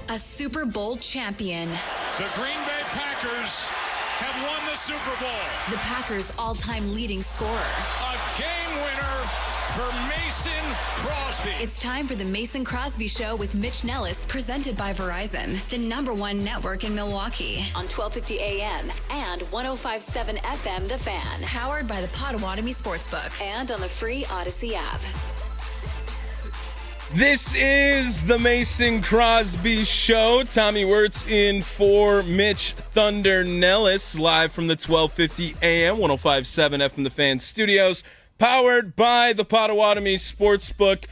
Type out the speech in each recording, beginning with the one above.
A Super Bowl champion. The Green Bay Packers have won the Super Bowl. The Packers' all-time leading scorer. A game winner for Mason Crosby. It's time for the Mason Crosby Show with Mitch Nellis, presented by Verizon, the #1 network in Milwaukee, on 1250 AM and 105.7 FM The Fan, powered by the Potawatomi Sportsbook, and on the free Odyssey app. This is the Mason Crosby Show. Tommy Wortz in for Mitch Thunder Nellis, live from the 1250 AM, 105.7 FM The Fan studios, powered by the Potawatomi Sportsbook.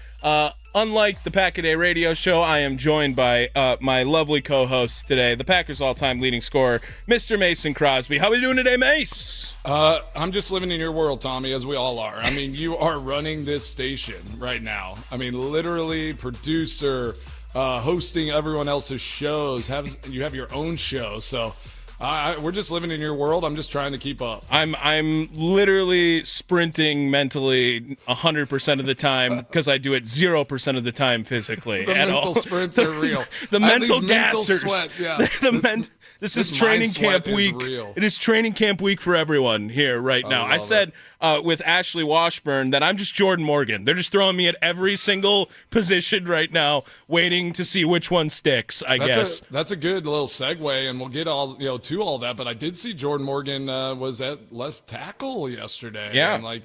Unlike the Pack-A-Day radio show, I am joined by my lovely co-hosts today, the Packers' all-time leading scorer, Mr. Mason Crosby. How are we doing today, Mace? I'm just living in your world, Tommy, as we all are. I mean, you are running this station right now. I mean, literally producer, hosting everyone else's shows. You have your own show, so we're just living in your world. I'm just trying to keep up. I'm literally sprinting mentally 100% of the time because I do it 0% of the time physically. The mental sprints are real. The mental gassers. Sweat, yeah. This is training camp week. It is training camp week for everyone here right now. I said with Ashley Washburn that I'm just Jordan Morgan. They're just throwing me at every single position right now, waiting to see which one sticks, I guess. That's a good little segue, and we'll get to all that. But I did see Jordan Morgan was at left tackle yesterday. Yeah. And had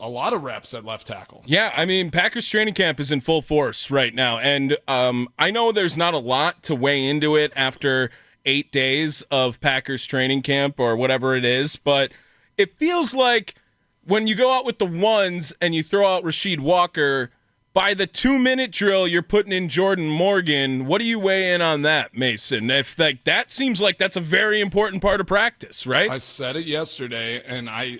a lot of reps at left tackle. Yeah, I mean, Packers training camp is in full force right now, and I know there's not a lot to weigh into it after 8 days of Packers training camp or whatever it is, but it feels like when you go out with the ones and you throw out Rasheed Walker, by the 2-minute drill, you're putting in Jordan Morgan. What do you weigh in on that, Mason? If that seems like that's a very important part of practice, right? I said it yesterday, and I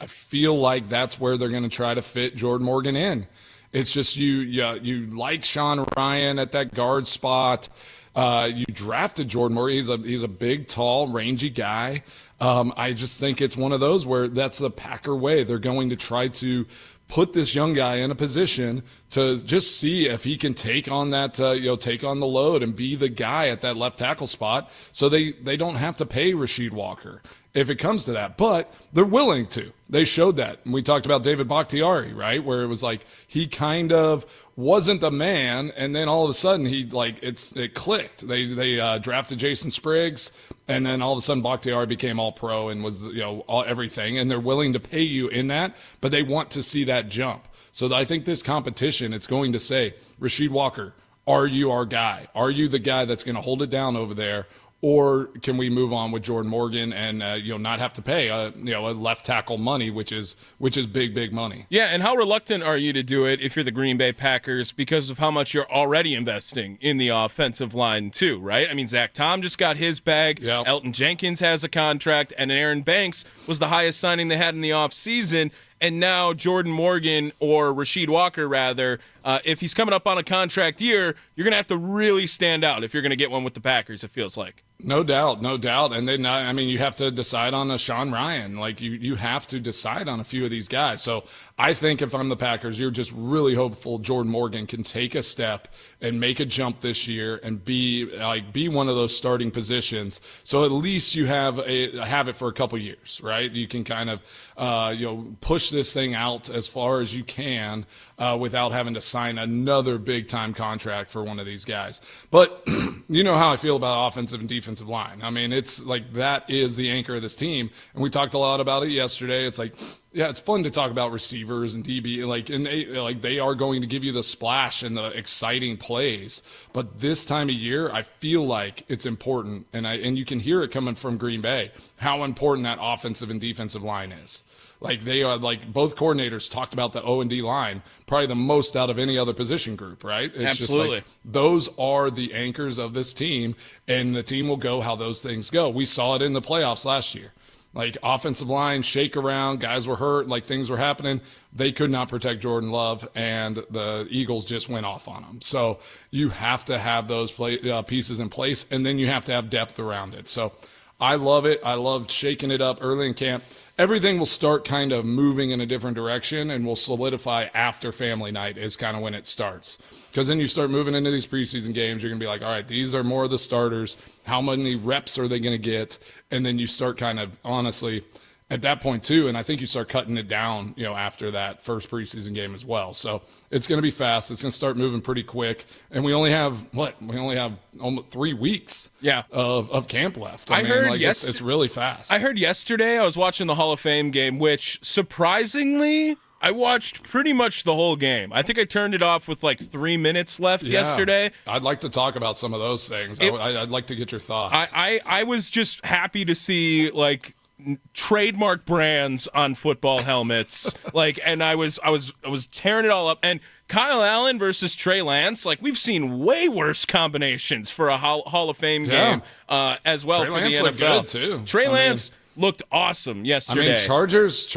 feel like that's where they're going to try to fit Jordan Morgan in. It's just you like Sean Ryan at that guard spot. You drafted Jordan Morgan. He's a big, tall, rangy guy. I just think it's one of those where that's the Packer way. They're going to try to put this young guy in a position to just see if he can take on that, take on the load and be the guy at that left tackle spot, so they don't have to pay Rasheed Walker if it comes to that. But they're willing to. They showed that. And we talked about David Bakhtiari, right, where it was like he kind of wasn't the man, and then all of a sudden it clicked. They drafted Jason Spriggs, and then all of a sudden Bakhtiari became all pro and was everything, and they're willing to pay you in that, but they want to see that jump. So I think this competition, it's going to say, Rasheed Walker, are you our guy? Are you the guy that's going to hold it down over there? Or can we move on with Jordan Morgan and not have to pay a left tackle money, which is big money. Yeah, and how reluctant are you to do it if you're the Green Bay Packers because of how much you're already investing in the offensive line too, right? I mean, Zach Tom just got his bag. Yep. Elton Jenkins has a contract, and Aaron Banks was the highest signing they had in the offseason. And now Jordan Morgan, or Rasheed Walker rather, if he's coming up on a contract year, you're going to have to really stand out if you're going to get one with the Packers, it feels like. No doubt. And then, you have to decide on a Sean Ryan. Like, you have to decide on a few of these guys. So I think if I'm the Packers, you're just really hopeful Jordan Morgan can take a step and make a jump this year and be one of those starting positions. So at least you have it for a couple years, right? You can kind of push this thing out as far as you can without having to sign another big time contract for one of these guys. But you know how I feel about offensive and defensive line. I mean, it's like that is the anchor of this team, and we talked a lot about it yesterday. It's like, yeah, it's fun to talk about receivers and DB, they are going to give you the splash and the exciting plays. But this time of year, I feel like it's important, and you can hear it coming from Green Bay, how important that offensive and defensive line is. Like, they are, both coordinators talked about the O&D line, probably the most out of any other position group, right? It's Absolutely. Just those are the anchors of this team, and the team will go how those things go. We saw it in the playoffs last year. Offensive line, shake around, guys were hurt, things were happening. They could not protect Jordan Love, and the Eagles just went off on them. So you have to have those pieces in place, and then you have to have depth around it. So I love it. I love shaking it up early in camp. everything will start kind of moving in a different direction and will solidify after family night is kind of when it starts. Because then you start moving into these preseason games, you're going to be like, all right, these are more of the starters. How many reps are they going to get? And then you start kind of, honestly, at that point too, and I think you start cutting it down, after that first preseason game as well. So it's going to be fast. It's going to start moving pretty quick, and we only have almost 3 weeks of camp left. I mean, heard it's really fast. I heard yesterday I was watching the Hall of Fame game, which surprisingly I watched pretty much the whole game. I think I turned it off with like 3 minutes left yesterday. I'd like to talk about some of those things. I'd like to get your thoughts. I was just happy to see like trademark brands on football helmets, and I was tearing it all up. And Kyle Allen versus Trey Lance, we've seen way worse combinations for a Hall of Fame game as well. Trey for Lance the NFL. looked good too. Trey Lance looked awesome yesterday. Chargers,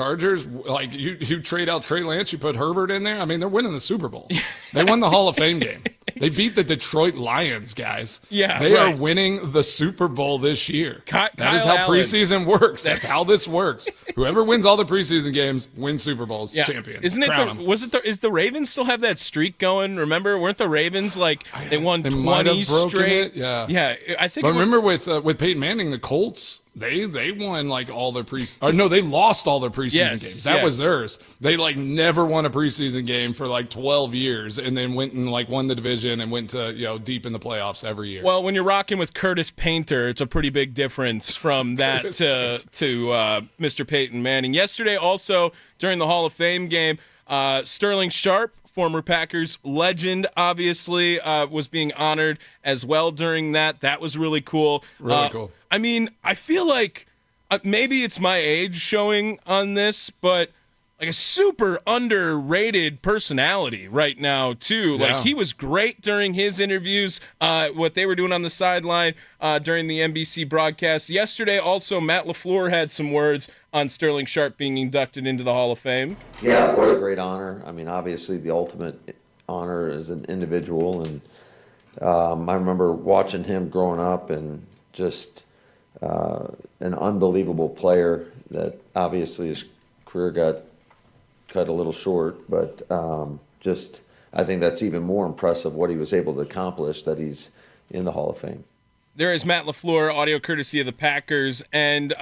you trade out Trey Lance, you put Herbert in there. I mean, they're winning the Super Bowl. They won the Hall of Fame game. They beat the Detroit Lions, guys. Yeah, they are winning the Super Bowl this year. That is how preseason works. That's how this works. Whoever wins all the preseason games wins Super Bowls. Champion. Isn't it? Is the Ravens still have that streak going? Remember, weren't the Ravens they won 20 straight? Yeah. I think. But remember with Peyton Manning, the Colts. They won all their they lost all their preseason games. That was theirs. They never won a preseason game for 12 years, and then went and won the division and went to deep in the playoffs every year. Well, when you're rocking with Curtis Painter, it's a pretty big difference from that to Mr. Peyton Manning. Yesterday, also during the Hall of Fame game, Sterling Sharp, former Packers legend, obviously, was being honored as well during that. That was really cool. Really cool. I mean, I feel like maybe it's my age showing on this, but a super underrated personality right now, too. Yeah. He was great during his interviews, what they were doing on the sideline during the NBC broadcast. Yesterday, also, Matt LaFleur had some words on Sterling Sharp being inducted into the Hall of Fame. Yeah, what a great honor. I mean, obviously, the ultimate honor as an individual. And I remember watching him growing up and just an unbelievable player that obviously his career got cut a little short, but I think that's even more impressive what he was able to accomplish, that he's in the Hall of Fame. There is Matt LaFleur, audio courtesy of the Packers, and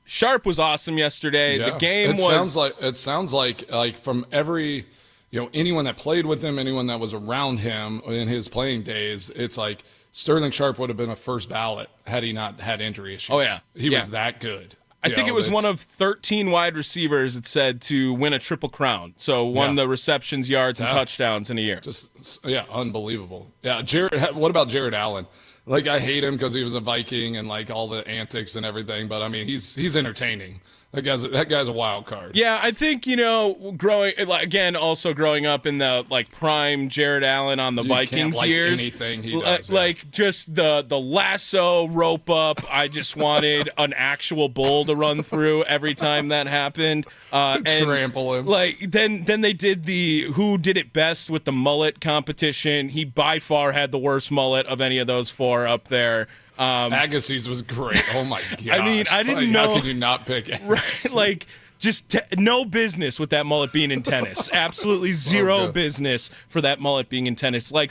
Sharp was awesome yesterday. Yeah. The game it sounds like from every anyone that played with him, anyone that was around him in his playing days, it's like Sterling Sharp would have been a first ballot had he not had injury issues. Oh yeah, he was that good. I think it was one of 13 wide receivers, it said, to win a triple crown. So won the receptions, yards, and touchdowns in a year. Unbelievable. Yeah, what about Jared Allen? I hate him because he was a Viking and all the antics and everything, but I mean, he's entertaining. That guy's a wild card. Yeah, I think, also growing up in the prime Jared Allen on the Vikings years. Anything he does. Just the lasso rope up. I just wanted an actual bull to run through every time that happened. And trample him. Then they did the who did it best with the mullet competition. He by far had the worst mullet of any of those four up there. Agassiz was great. Oh my gosh. I mean, I didn't know. How can you not pick Agassiz? Right, no business with that mullet being in tennis. Absolutely zero business for that mullet being in tennis. I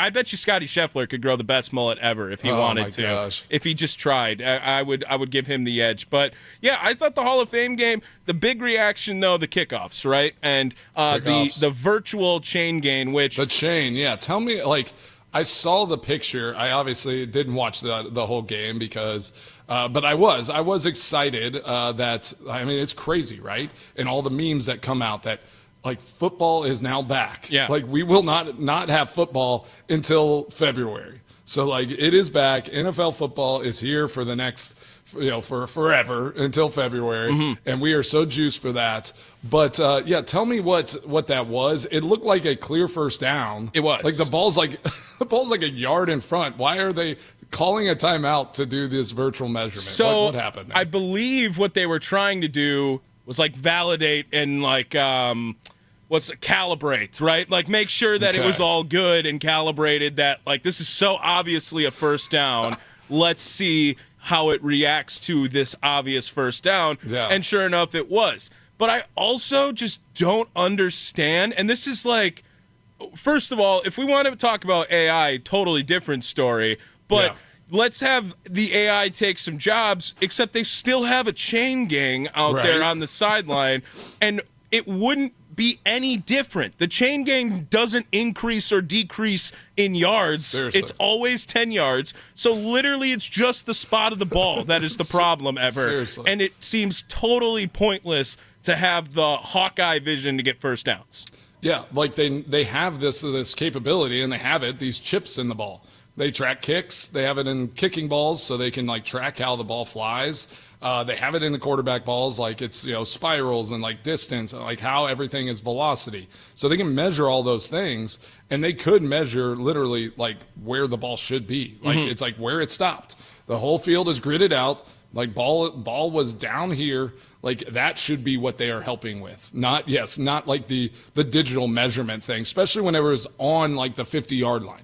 bet you Scotty Scheffler could grow the best mullet ever if he wanted to. Gosh. If he just tried, I would give him the edge. But yeah, I thought the Hall of Fame game, the big reaction though, the kickoffs, right, and the virtual chain game, which the chain, yeah. Tell me, I saw the picture. I obviously didn't watch the whole game because, but I was excited it's crazy, right? And all the memes that come out that football is now back. Yeah. We will not have football until February. So it is back. NFL football is here for the next, for forever until February. And we are so juiced for that. But tell me what that was. It looked like a clear first down. It was. The ball's a yard in front. Why are they calling a timeout to do this virtual measurement? So what happened there? I believe what they were trying to do was validate and calibrate, right? Make sure that it was all good and calibrated, that this is so obviously a first down. Let's see how it reacts to this obvious first down. Yeah. And sure enough, it was. But I also just don't understand. And this is like, first of all, if we want to talk about AI, totally different story. But let's have the AI take some jobs, except they still have a chain gang out there on the sideline. And it wouldn't be any different. The chain gang doesn't increase or decrease in yards. Seriously. It's always 10 yards. So literally it's just the spot of the ball that is the problem ever. Seriously. And it seems totally pointless to have the Hawkeye vision to get first downs. Yeah, like they have this capability, and they have these chips in the ball. They track kicks. They have it in kicking balls, so they can like track how the ball flies. They have it in the quarterback balls, like it's spirals and like distance, and like how everything is velocity. So they can measure all those things, and they could measure literally like where the ball should be. Like it's like where it stopped. The whole field is gridded out. Like ball was down here. Like that should be what they are helping with. Not like the digital measurement thing, especially when it was on like the 50-yard line.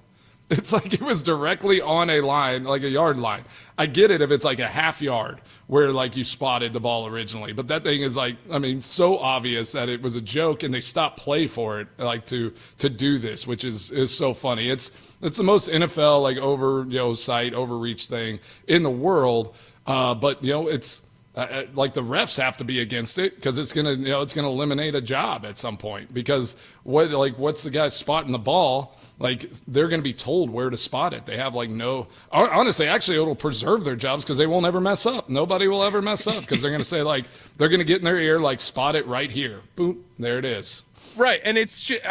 It's like it was directly on a line, like a yard line. I get it if it's like a half yard where like you spotted the ball originally, but that thing is like, I mean, so obvious that it was a joke, and they stopped play for it, like to do this, which is so funny. It's the most NFL like oversight, overreach thing in the world, but it's. Like the refs have to be against it because it's gonna eliminate a job at some point, because what's the guy spotting the ball, like they're gonna be told where to spot it. They have like no, honestly, actually it'll preserve their jobs because they won't ever mess up. Nobody will ever mess up because they're gonna say like they're gonna get in their ear like spot it right here, boom, there it is. Right, and it's just,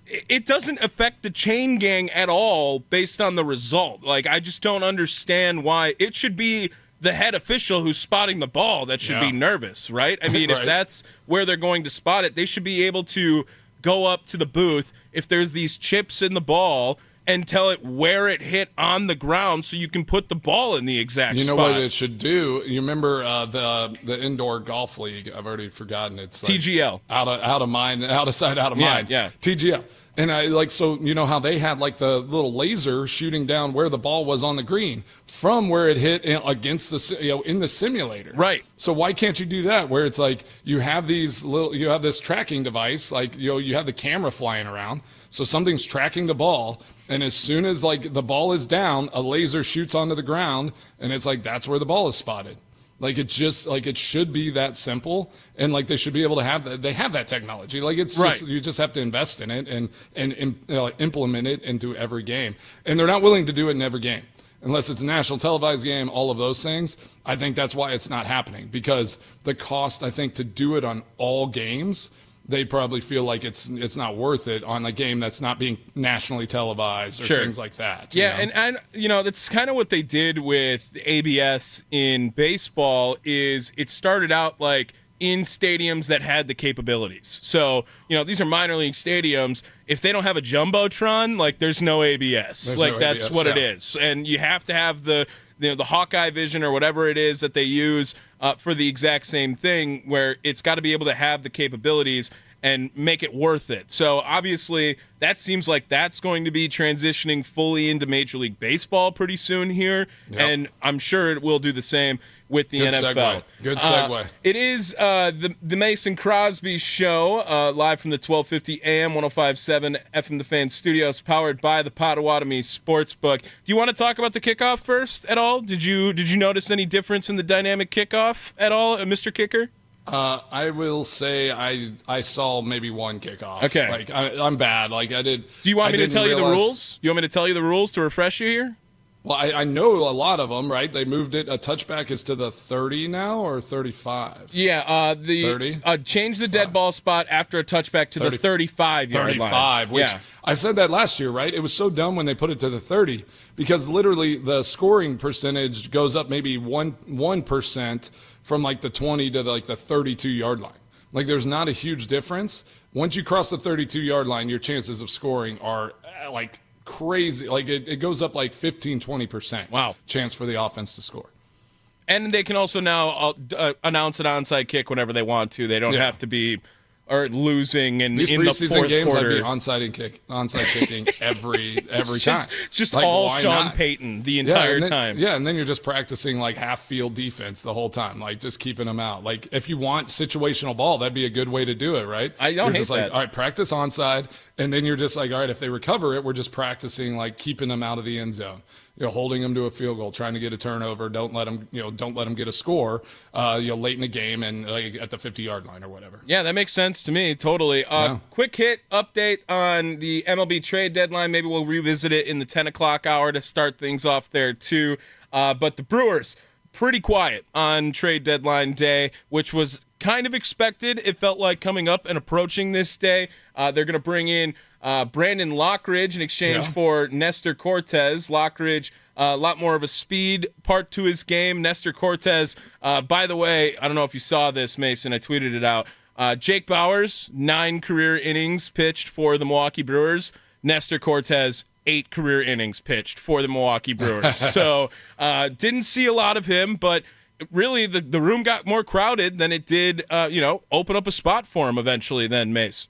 it doesn't affect the chain gang at all based on the result. Like I just don't understand why it should be the head official who's spotting the ball that should be nervous, right? I mean, if that's where they're going to spot it, they should be able to go up to the booth if there's these chips in the ball and tell it where it hit on the ground so you can put the ball in the exact spot. You know what it should do? You remember the indoor golf league? I've already forgotten. It's like TGL. Out of mind, out of sight, out of mind. Yeah. TGL. And I like, so you know how they had like the little laser shooting down where the ball was on the green from where it hit against the in the simulator. Right. So why can't you do that where it's like you have this tracking device, like you have the camera flying around, so something's tracking the ball, and as soon as like the ball is down, a laser shoots onto the ground, and it's like that's where the ball is spotted. Like it just like it should be that simple, and like they should be able to have that. They have that technology. Like it's just, you just have to invest in it and implement it into every game. And they're not willing to do it in every game unless it's a national televised game. All of those things. I think that's why it's not happening, because the cost, I think, to do it on all games, they probably feel like it's not worth it on a game that's not being nationally televised or things like that. Yeah, and that's kind of what they did with ABS in baseball. Is it started out like in stadiums that had the capabilities. So these are minor league stadiums. If they don't have a jumbotron, like there's no ABS. That's what it is, and you have to have the Hawkeye vision or whatever it is that they use for the exact same thing, where it's got to be able to have the capabilities and make it worth it. So obviously that seems like that's going to be transitioning fully into Major League Baseball pretty soon here. Yep. And I'm sure it will do the same with the NFL. Good segue. It is the Mason Crosby Show, live from the 1250 AM, 105.7 FM The Fan Studios, powered by the Potawatomi Sportsbook. Do you want to talk about the kickoff first at all? Did you notice any difference in the dynamic kickoff at all, Mr. Kicker? I will say I saw maybe one kickoff. Okay. Like I'm bad. Like I did. Do you want me to tell you the rules? You want me to tell you the rules to refresh you here? Well, I know a lot of them, right? They moved it. A touchback is to the 30 now or 35? Yeah, the 30? Change the dead ball spot after a touchback to 30, the 35-yard line. 35, which I said that last year, right? It was so dumb when they put it to the 30, because literally the scoring percentage goes up maybe 1% from like the 20 to like the 32-yard line. Like there's not a huge difference. Once you cross the 32-yard line, your chances of scoring are like crazy. Like it goes up like 15-20%. Wow. Chance for the offense to score. And they can also now announce an onside kick whenever they want to. They don't have to be are losing and these in the preseason fourth games, quarter. I'd be onside kicking every time. Just like, all why Sean not? Payton the entire time. Yeah, and then you're just practicing like half field defense the whole time, like just keeping them out. Like if you want situational ball, that'd be a good way to do it, right? I don't You're hate just that. like, all right, practice onside, and then you're just like, all right, if they recover it, we're just practicing like keeping them out of the end zone. Holding them to a field goal, trying to get a turnover. Don't let them get a score. Late in the game and at the 50-yard line or whatever. Yeah, that makes sense to me. Totally. Quick hit update on the MLB trade deadline. Maybe we'll revisit it in the 10 o'clock hour to start things off there too. But the Brewers, pretty quiet on trade deadline day, which was kind of expected. It felt like coming up and approaching this day. They're going to bring in Brandon Lockridge in exchange for Nestor Cortez. Lockridge, a lot more of a speed part to his game. Nestor Cortez, by the way, I don't know if you saw this, Mason. I tweeted it out. Jake Bauers, 9 career innings pitched for the Milwaukee Brewers. Nestor Cortez, 8 career innings pitched for the Milwaukee Brewers. So didn't see a lot of him, but really the room got more crowded than it did, open up a spot for him eventually then, Mace.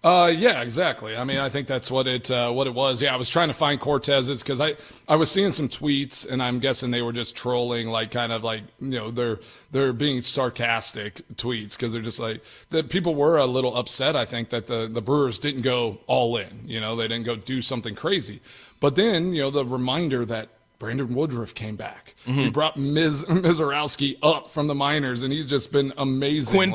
Yeah, exactly. I mean, I think that's what it was. Yeah, I was trying to find Cortez's because I was seeing some tweets, and I'm guessing they were just trolling, like kind of like they're being sarcastic tweets because they're just like the people were a little upset. I think that the Brewers didn't go all in. They didn't go do something crazy. But then the reminder that Brandon Woodruff came back. Mm-hmm. He brought Mizorowski up from the minors, and he's just been amazing. Quinn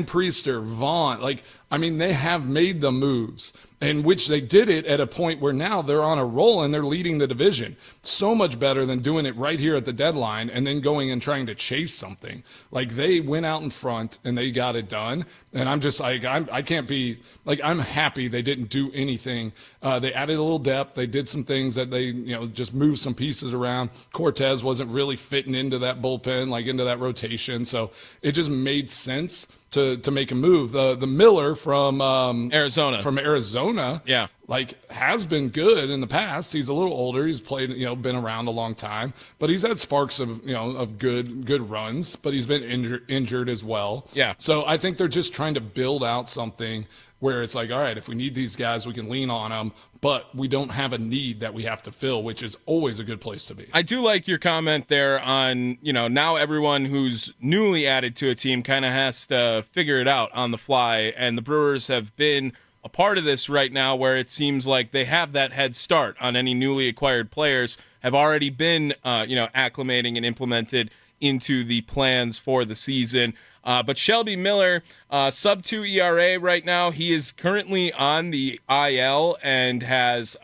Priester, Vaughn. They have made the moves, in which they did it at a point where now they're on a roll and they're leading the division. So much better than doing it right here at the deadline and then going and trying to chase something. Like, they went out in front and they got it done. And I'm just like, I can't be like, I'm happy they didn't do anything. They added a little depth. They did some things that they, just moved some pieces around. Cortez wasn't really fitting into that bullpen, like into that rotation. So it just made sense to make a move. The Miller from Arizona, yeah, has been good in the past. He's a little older. He's played, been around a long time, but he's had sparks of good runs. But he's been injured as well. Yeah. So I think they're just trying to build out something where it's like, all right, if we need these guys, we can lean on them, but we don't have a need that we have to fill, which is always a good place to be. I do like your comment there on, now everyone who's newly added to a team kind of has to figure it out on the fly, and the Brewers have been a part of this right now where it seems like they have that head start on any newly acquired players, have already been, acclimating and implemented into the plans for the season. But Shelby Miller, sub-2 ERA right now. He is currently on the IL and has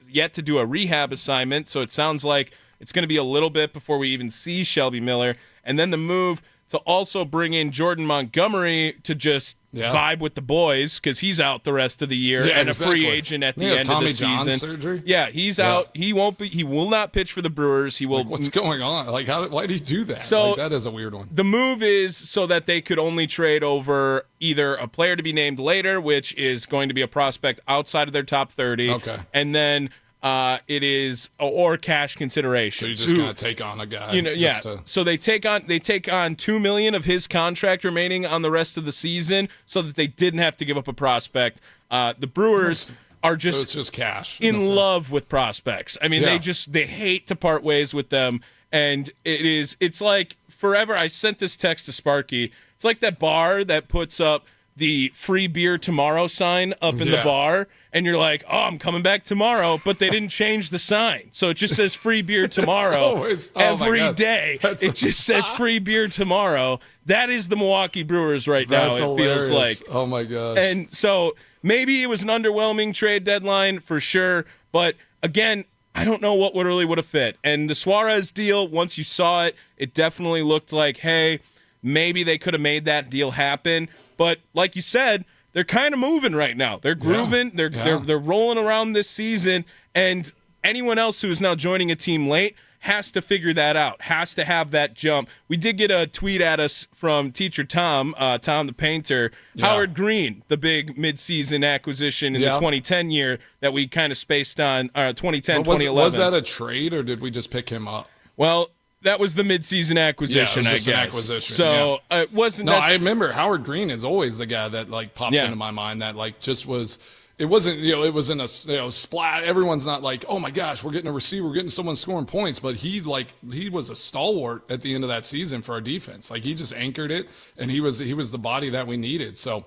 yet to do a rehab assignment. So it sounds like it's going to be a little bit before we even see Shelby Miller. And then the move to also bring in Jordan Montgomery to just vibe with the boys because he's out the rest of the year and a free agent at the end Tommy of the John season. Surgery? Yeah, he's out. He will not pitch for the Brewers. He will. What's going on? Why did he do that? So that is a weird one. The move is so that they could only trade over either a player to be named later, which is going to be a prospect outside of their top 30. Okay. And then it is or cash consideration. So you just kind of take on a guy. So they take on $2 million of his contract remaining on the rest of the season, so that they didn't have to give up a prospect. The Brewers are just, so it's just cash in love with prospects. I mean, they hate to part ways with them, and it's like forever. I sent this text to Sparky. It's like that bar that puts up the free beer tomorrow sign up in the bar, and you're like, oh, I'm coming back tomorrow, but they didn't change the sign. So it just says free beer tomorrow every day. It just says free beer tomorrow. That is the Milwaukee Brewers right now, it hilarious. Feels like. Oh, my gosh. And so maybe it was an underwhelming trade deadline for sure, but again, I don't know what really would have fit. And the Suarez deal, once you saw it, it definitely looked like, hey, maybe they could have made that deal happen. But like you said, they're kind of moving right now. They're grooving. They're rolling around this season. And anyone else who is now joining a team late has to figure that out, has to have that jump. We did get a tweet at us from teacher Tom, Tom the painter. Howard Green, the big midseason acquisition in the 2010 year that we kind of spaced on, 2010, 2011. Was that a trade, or did we just pick him up? Well, That was the midseason acquisition, Yeah, it was just I an guess. acquisition, So it wasn't. No, I remember Howard Green is always the guy that like pops into my mind that like just was. It wasn't, it wasn't a splat. Everyone's not like, oh my gosh, we're getting a receiver, we're getting someone scoring points. But he was a stalwart at the end of that season for our defense. Like he just anchored it, and he was the body that we needed. So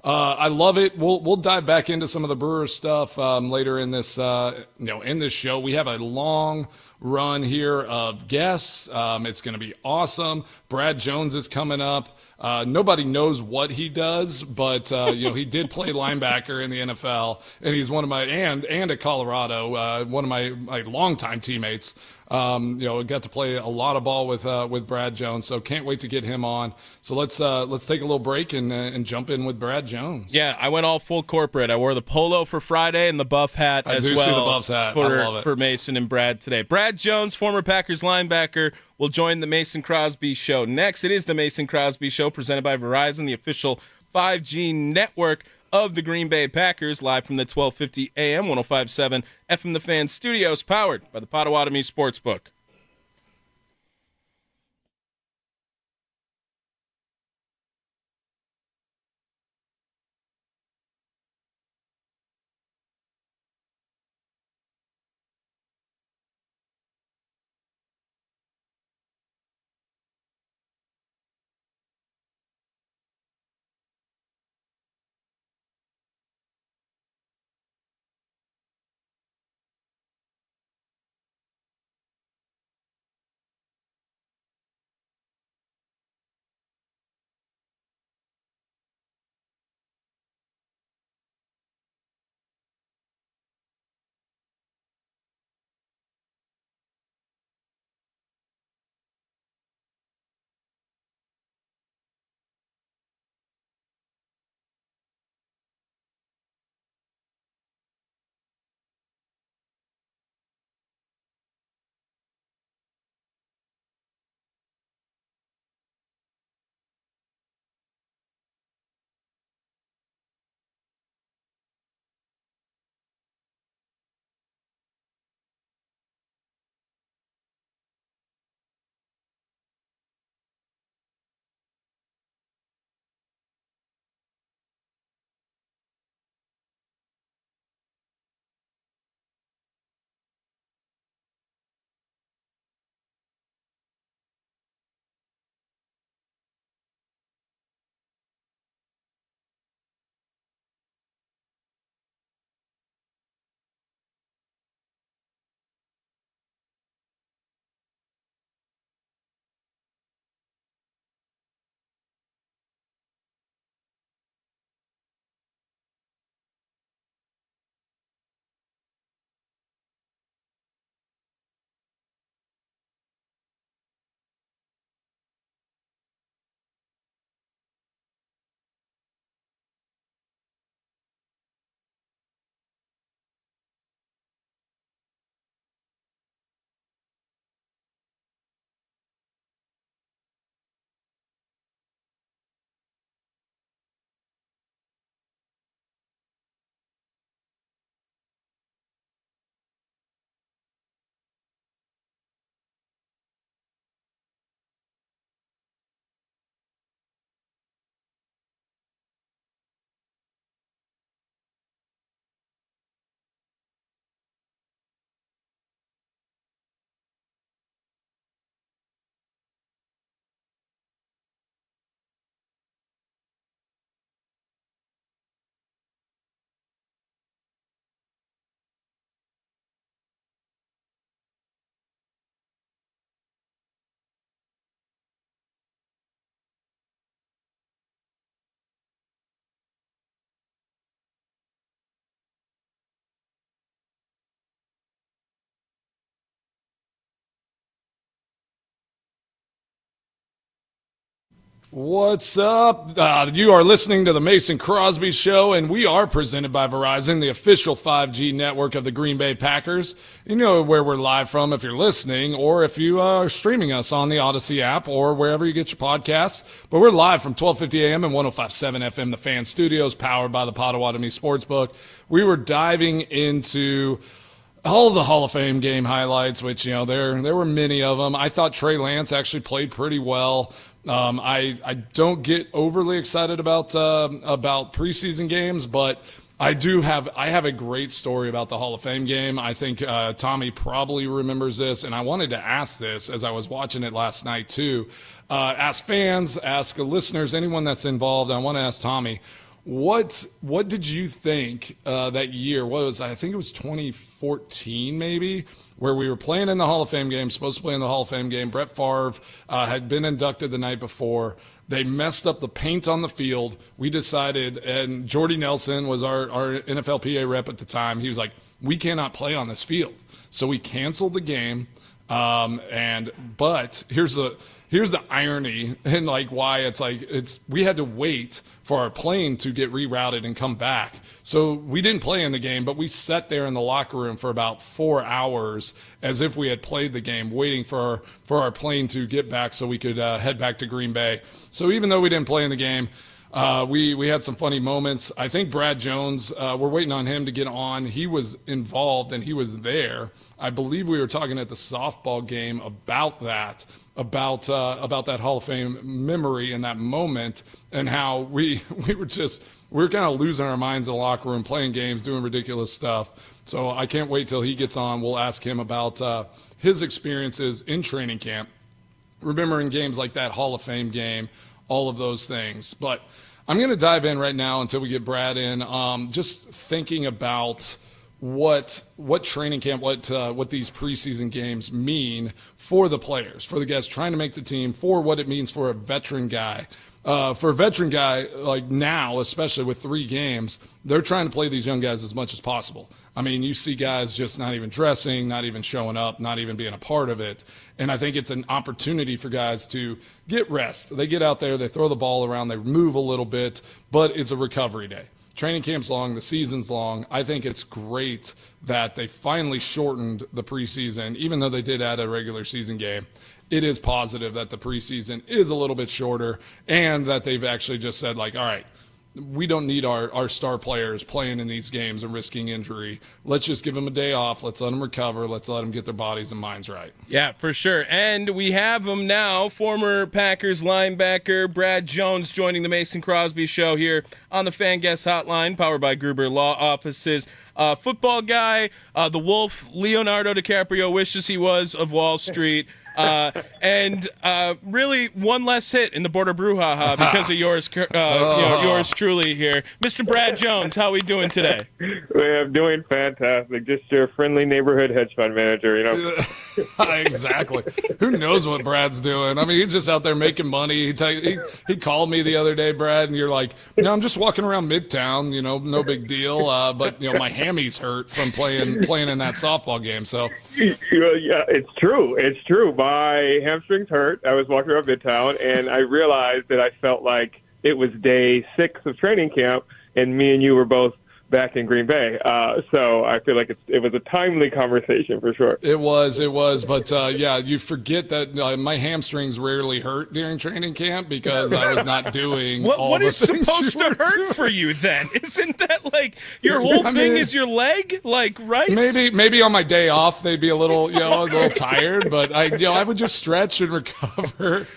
I love it. We'll dive back into some of the Brewers stuff later in this in this show. We have a long run here of guests. It's going to be awesome. Brad Jones is coming up. Nobody knows what he does, but he did play linebacker in the NFL, and he's one of my and at Colorado, one of my longtime teammates. Got to play a lot of ball with Brad Jones, so can't wait to get him on. So let's take a little break and jump in with Brad Jones. Yeah, I went all full corporate. I wore the polo for Friday and the Buff hat as well. I do see the Buffs hat. I love it. For Mason and Brad today. Brad Jones, former Packers linebacker, will join the Mason Crosby Show next. It is the Mason Crosby Show presented by Verizon, the official 5G network of the Green Bay Packers, live from the 1250 AM, 105.7 FM The Fan studios, powered by the Potawatomi Sportsbook. What's up? You are listening to the Mason Crosby Show, and we are presented by Verizon, the official 5G network of the Green Bay Packers. You know where we're live from if you're listening, or if you are streaming us on the Odyssey app or wherever you get your podcasts. But we're live from 1250 AM and 105.7 FM, the Fan Studios, powered by the Potawatomi Sportsbook. We were diving into All the Hall of Fame game highlights, which, there were many of them. I thought Trey Lance actually played pretty well. I don't get overly excited about preseason games, but I have a great story about the Hall of Fame game. I think Tommy probably remembers this, and I wanted to ask this as I was watching it last night too. Ask fans, ask listeners, anyone that's involved. I want to ask Tommy, what did you think that year? I think it was 2014 maybe, where we were playing in the Hall of Fame game, supposed to play in the Hall of Fame game. Brett Favre had been inducted the night before. They messed up the paint on the field. We decided, and Jordy Nelson was our NFLPA rep at the time. He was like, we cannot play on this field. So we canceled the game. But here's the irony and why we had to wait for our plane to get rerouted and come back. So we didn't play in the game, but we sat there in the locker room for about 4 hours as if we had played the game, waiting for our plane to get back so we could head back to Green Bay. So even though we didn't play in the game, we had some funny moments. I think Brad Jones, we're waiting on him to get on. He was involved and he was there. I believe we were talking at the softball game about that Hall of Fame memory in that moment, and how we were kind of losing our minds in the locker room, playing games, doing ridiculous stuff. So I can't wait till he gets on. We'll ask him about his experiences in training camp, remembering games like that Hall of Fame game, all of those things. But I'm going to dive in right now until we get Brad in, just thinking about what training camp, what these preseason games mean for the players, for the guys trying to make the team, for what it means for a veteran guy. For a veteran guy, like now, especially with 3 games, they're trying to play these young guys as much as possible. I mean, you see guys just not even dressing, not even showing up, not even being a part of it. And I think it's an opportunity for guys to get rest. They get out there, they throw the ball around, they move a little bit, but it's a recovery day. Training camp's long, the season's long. I think it's great that they finally shortened the preseason, even though they did add a regular season game. It is positive that the preseason is a little bit shorter and that they've actually just said, all right, we don't need our star players playing in these games and risking injury. Let's just give them a day off. Let's let them recover. Let's let them get their bodies and minds right. Yeah, for sure. And we have him now, former Packers linebacker Brad Jones, joining the Mason Crosby Show here on the Fan Guest Hotline, powered by Gruber Law Offices. Football guy, the Wolf, Leonardo DiCaprio wishes he was, of Wall Street. And really one less hit in the Border Brouhaha because of yours truly here. Mr. Brad Jones, how are we doing today? I'm doing fantastic. Just your friendly neighborhood hedge fund manager, Exactly. Who knows what Brad's doing? I mean, he's just out there making money. He called me the other day, Brad, and you're like, no, I'm just walking around Midtown, no big deal. But my hammies hurt from playing in that softball game. So yeah, it's true. It's true. My hamstrings hurt. I was walking around Midtown, and I realized that I felt like it was day 6 of training camp, and me and you were both back in Green Bay. So I feel like it was a timely conversation for sure. It was. But you forget that my hamstrings rarely hurt during training camp because I was not doing what the is things supposed to hurt for you then? Isn't that your whole thing is your leg? Right? Maybe on my day off they'd be a little tired, but I would just stretch and recover.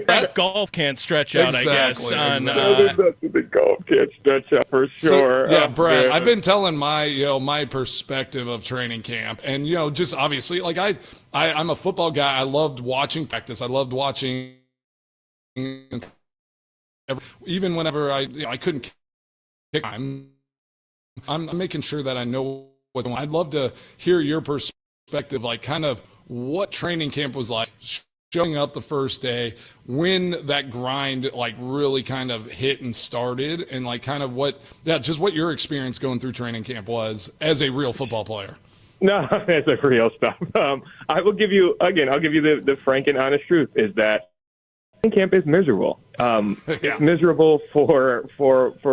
That golf can't stretch out, exactly, I guess. The golf can't stretch out for sure. So, Brad, I've been telling my perspective of training camp, and just obviously, I'm a football guy. I loved watching practice. I loved watching, even whenever I couldn't kick. I'm making sure that I know what I'd love to hear your perspective, kind of what training camp was like. Showing up the first day, when that grind really kind of hit and started, and kind of what your experience going through training camp was as a real football player. No, that's a real stuff. I'll give you the frank and honest truth is that training camp is miserable. It's miserable for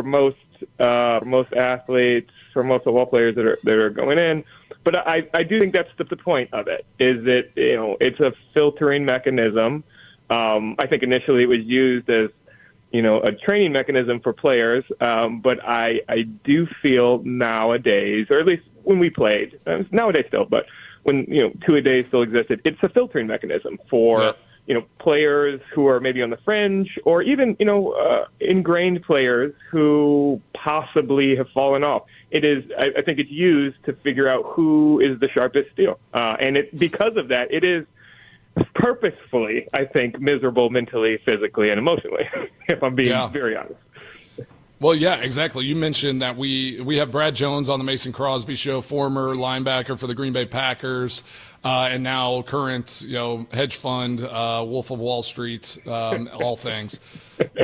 most athletes, for most football players that are going in. But I do think that's the point of it, is that, it's a filtering mechanism. I think initially it was used as, a training mechanism for players. But I do feel nowadays, or at least when we played, nowadays still, but when, two-a-days still existed, it's a filtering mechanism for, players who are maybe on the fringe, or even, ingrained players who possibly have fallen off. It is, I think it's used to figure out who is the sharpest steel. And because of that, it is purposefully, I think, miserable mentally, physically, and emotionally, if I'm being very honest. Well, yeah, exactly. You mentioned that we have Brad Jones on the Mason Crosby show, former linebacker for the Green Bay Packers, and now current, hedge fund, Wolf of Wall Street, all things.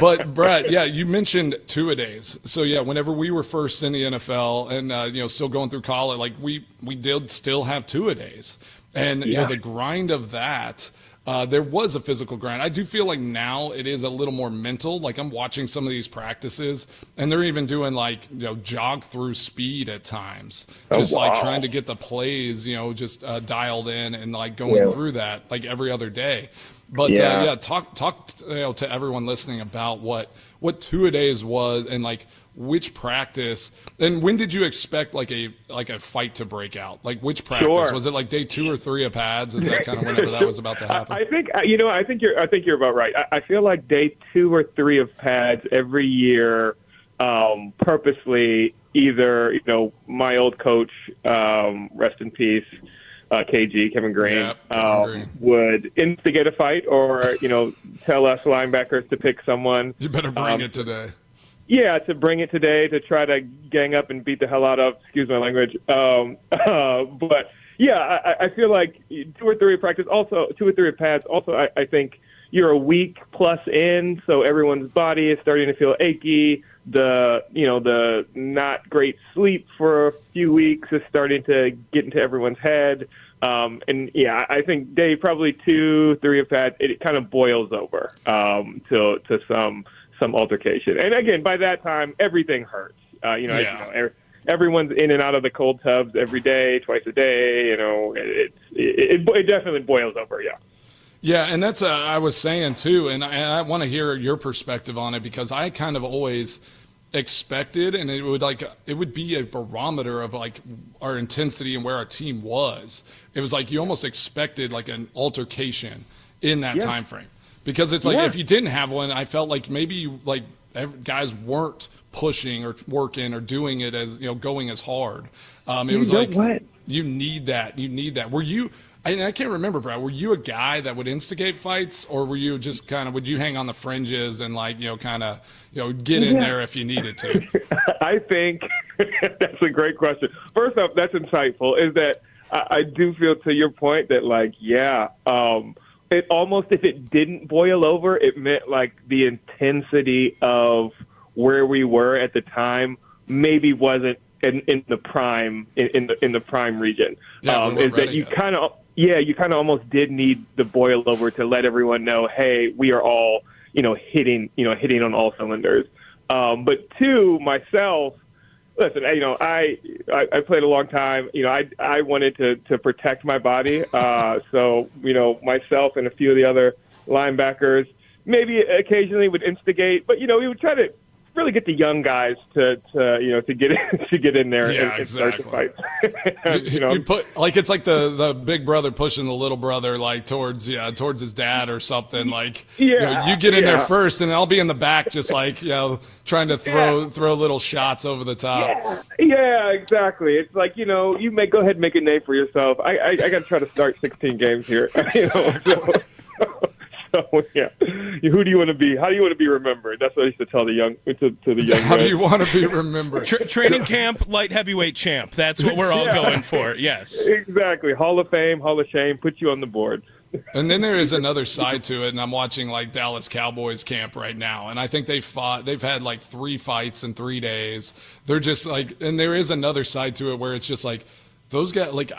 But Brad, yeah, you mentioned two-a-days. So yeah, whenever we were first in the NFL and still going through college, like we did still have two-a-days, and the grind of that. There was a physical grind. I do feel like now it is a little more mental. Like I'm watching some of these practices, and they're even doing jog through speed at times, just like trying to get the plays, just dialed in and like going through that like every other day. But talk to everyone listening about what two-a-days was and like which practice, and when did you expect like a fight to break out? Like which practice was it? Like day 2 or 3 of pads? Is that kind of whenever that was about to happen? I think you're about right. I feel like day 2 or 3 of pads every year, purposely either my old coach, rest in peace, Kevin Green, would instigate a fight or tell us linebackers to pick someone. You better bring it today. Yeah, to bring it today, to try to gang up and beat the hell out of, excuse my language. But yeah, I feel like 2 or 3 of practice, also 2 or 3 of pads. Also, I think you're a week plus in, so everyone's body is starting to feel achy. The not great sleep for a few weeks is starting to get into everyone's head. And yeah, I think day probably 2, 3 of pads, it kind of boils over to some altercation. And again, by that time, everything hurts. Everyone's in and out of the cold tubs every day, twice a day. It definitely boils over. Yeah. Yeah, and that's I was saying too, and I want to hear your perspective on it because I kind of always expected, and it would be a barometer of like our intensity and where our team was. It was like you almost expected like an altercation in that time frame. Because it's like if you didn't have one, I felt like maybe like guys weren't pushing or working or doing it as going as hard. It was like you need that. You need that. Were you? I can't remember, Brad. Were you a guy that would instigate fights, or were you just would you hang on the fringes and like get in there if you needed to? I think that's a great question. First off, that's insightful. Is that I do feel to your point that it almost, if it didn't boil over, it meant like the intensity of where we were at the time maybe wasn't in the prime in the prime region. Is that you kind of almost did need the boil over to let everyone know, hey, we are all hitting on all cylinders. But two, myself. Listen, I played a long time. I wanted to protect my body. So, myself and a few of the other linebackers maybe occasionally would instigate, but, we would try to really get the young guys to get in there and start the fight. You put like it's like the big brother pushing the little brother like towards his dad or something. Like you get in there first, and I'll be in the back just like trying to throw little shots over the top. Yeah, exactly. It's like you may go ahead and make a name for yourself. I got to try to start 16 games here. So yeah, who do you want to be? How do you want to be remembered? That's what I used to tell the young How do you want to be remembered? Training camp, light heavyweight champ. That's what we're all going for. Yes, exactly. Hall of Fame, Hall of Shame. Put you on the board. And then there is another side to it, and I'm watching like Dallas Cowboys camp right now, and I think they've had like 3 fights in 3 days. They're just like, and there is another side to it where it's just like those guys. Like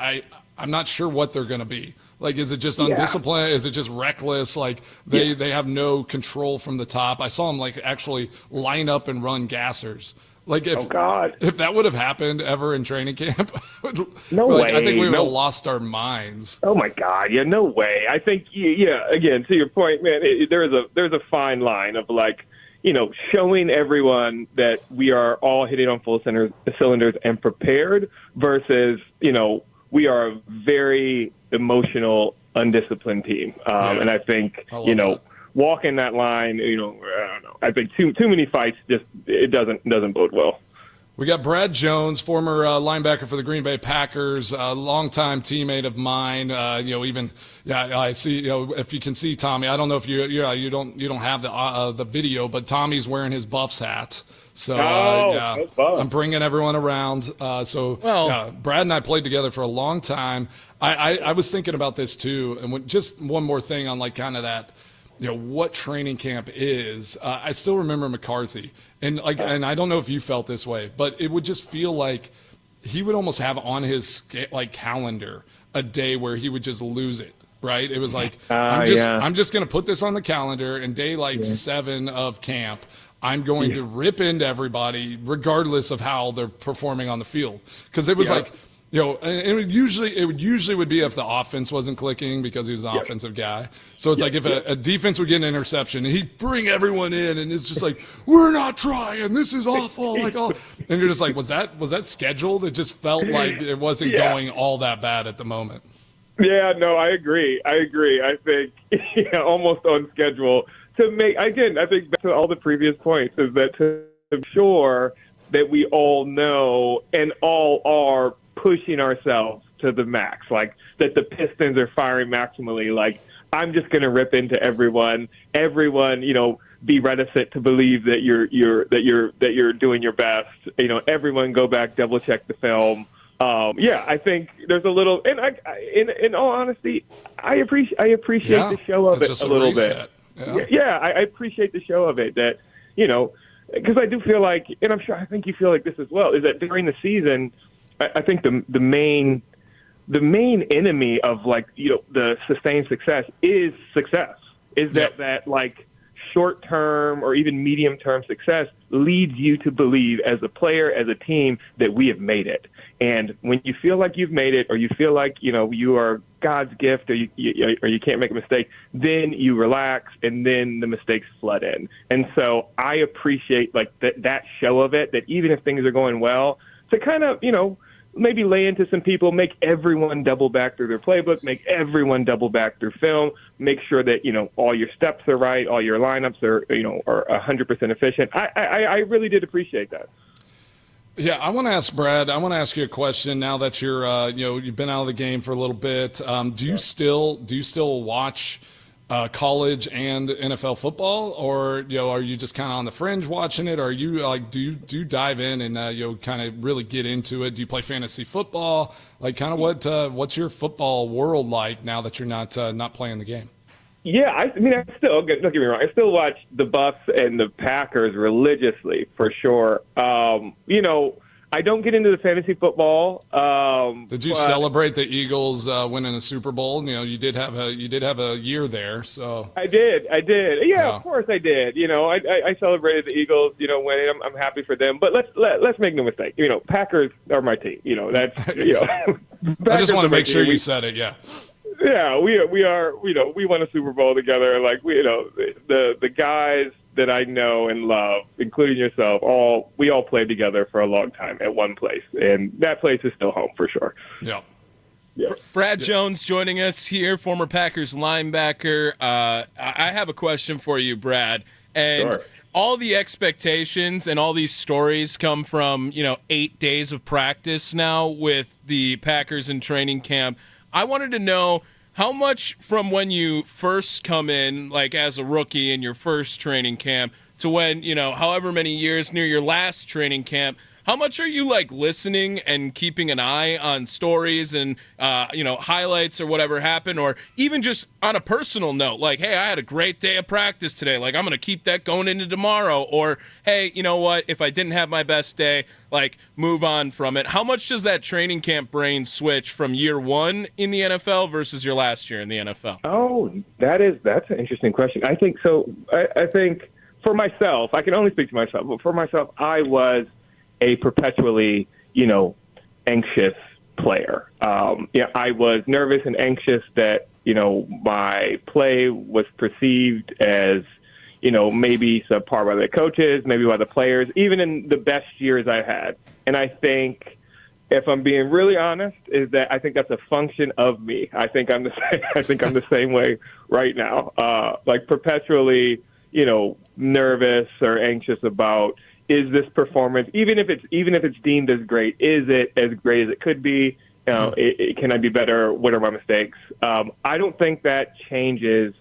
I'm not sure what they're going to be. Like, is it just undisciplined? Is it just reckless? Like they have no control from the top. I saw them like actually line up and run gassers. Like if that would have happened ever in training camp, no way. I think we would have lost our minds. Oh my God, yeah, no way. I think again to your point, man, there's a fine line of like showing everyone that we are all hitting on full cylinders and prepared versus, we are a very emotional, undisciplined team. And I think, walking that line, I don't know. I think too many fights it doesn't bode well. We got Brad Jones, former linebacker for the Green Bay Packers, a longtime teammate of mine. I see. If you can see Tommy, I don't know if you don't have the video, but Tommy's wearing his Buffs hat. So I'm bringing everyone around. Brad and I played together for a long time. I was thinking about this too, and just one more thing on kind of that. What training camp is. I still remember McCarthy. And I don't know if you felt this way, but it would just feel like he would almost have on his calendar a day where he would just lose it, right? It was like, I'm just going to put this on the calendar, and day 7 of camp, I'm going to rip into everybody regardless of how they're performing on the field. Because it was and it would usually be if the offense wasn't clicking because he was an offensive guy. So it's like if a defense would get an interception, he'd bring everyone in, and it's just like, we're not trying. This is awful. And you're just like, was that scheduled? It just felt like it wasn't going all that bad at the moment. Yeah, no, I agree. I think almost on schedule to make. Again, I think back to all the previous points is that to ensure that we all know and all are pushing ourselves to the max, like that the Pistons are firing maximally. Like, I'm just going to rip into everyone, be reticent to believe that you're doing your best. Everyone go back, double check the film. I think there's a little, and in all honesty, I appreciate the show of it a little bit. I appreciate the show of it that, because I do feel like, and I think you feel like this as well, is that during the season, I think the main enemy of the sustained success is that short term or even medium term success leads you to believe as a player, as a team, that we have made it. And when you feel like you've made it, or you feel like you are God's gift, or you can't make a mistake, then you relax, and then the mistakes flood in. And so I appreciate that show of it, that even if things are going well, to kind of maybe lay into some people, make everyone double back through their playbook, make everyone double back through film, make sure that, all your steps are right, all your lineups are 100% efficient. I really did appreciate that. Yeah, I want to ask Brad, I want to ask you a question now that you're, you've been out of the game for a little bit. Do you still watch college and NFL football, or are you just kind of on the fringe watching it? Or are you do you dive in and kind of really get into it? Do you play fantasy football? What's your football world like now that you're not playing the game? Yeah, I still, don't get me wrong, I still watch the Buffs and the Packers religiously, for sure. I don't get into the fantasy football. Did you celebrate the Eagles winning a Super Bowl? You did have a year there, so. I did. Yeah, of course I did. I celebrated the Eagles, winning. I'm happy for them. But let's make no mistake. Packers are my team. That's. I just want to make sure you said it. Yeah. Yeah, we are. We won a Super Bowl together. The guys that I know and love, including yourself, we all played together for a long time at one place, and that place is still home for sure. Yeah. Brad Jones joining us here, former Packers linebacker. I have a question for you, Brad. And sure. All the expectations and all these stories come from 8 days of practice now with the Packers in training camp. I wanted to know how much from when you first come in, as a rookie in your first training camp, to when, however many years near your last training camp, how much are you listening and keeping an eye on stories and, highlights or whatever happened, or even just on a personal note, hey, I had a great day of practice today. I'm going to keep that going into tomorrow. Or, hey, you know what? If I didn't have my best day, move on from it. How much does that training camp brain switch from year one in the NFL versus your last year in the NFL? Oh, that's an interesting question. I think so. I think for myself, I can only speak to myself, but for myself, I was a perpetually, anxious player. I was nervous and anxious that, my play was perceived as, maybe subpar by the coaches, maybe by the players, even in the best years I had. And I think, if I'm being really honest, is that I think that's a function of me. I think I'm the same. I think I'm the same way right now. Like perpetually, nervous or anxious about, is this performance, even if it's deemed as great, is it as great as it could be? Can I be better? What are my mistakes? I don't think that changes.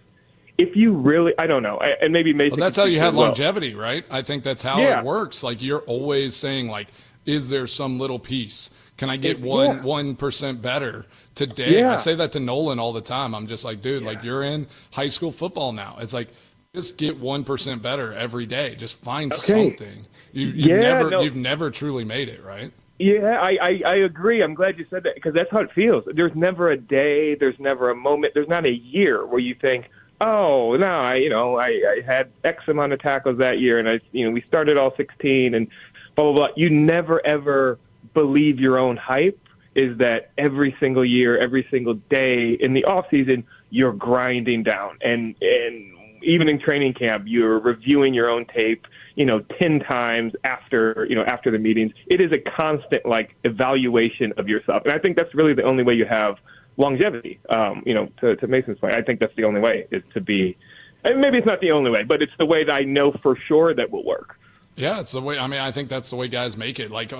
If you really, I don't know, and maybe Mason. Well, that's how you have longevity, right? I think that's how it works. Like, you're always saying, like, is there some little piece? Can I get 1% better today? Yeah. I say that to Nolan all the time. I'm just like, dude, like, you're in high school football now. It's like, just get 1% better every day. Just find something. You've never truly made it, right? Yeah, I agree. I'm glad you said that, because that's how it feels. There's never a day, there's never a moment, there's not a year where you think, oh, no, I had X amount of tackles that year, and we started all 16 and blah, blah, blah. You never, ever believe your own hype. Is that every single year, every single day in the off season, you're grinding down, and even in training camp, you're reviewing your own tape, 10 times after the meetings. It is a constant, evaluation of yourself. And I think that's really the only way you have longevity. To Mason's point, I think that's the only way, is to be, and maybe it's not the only way, but it's the way that I know for sure that will work. Yeah, it's the way. I mean, I think that's the way guys make it. Like,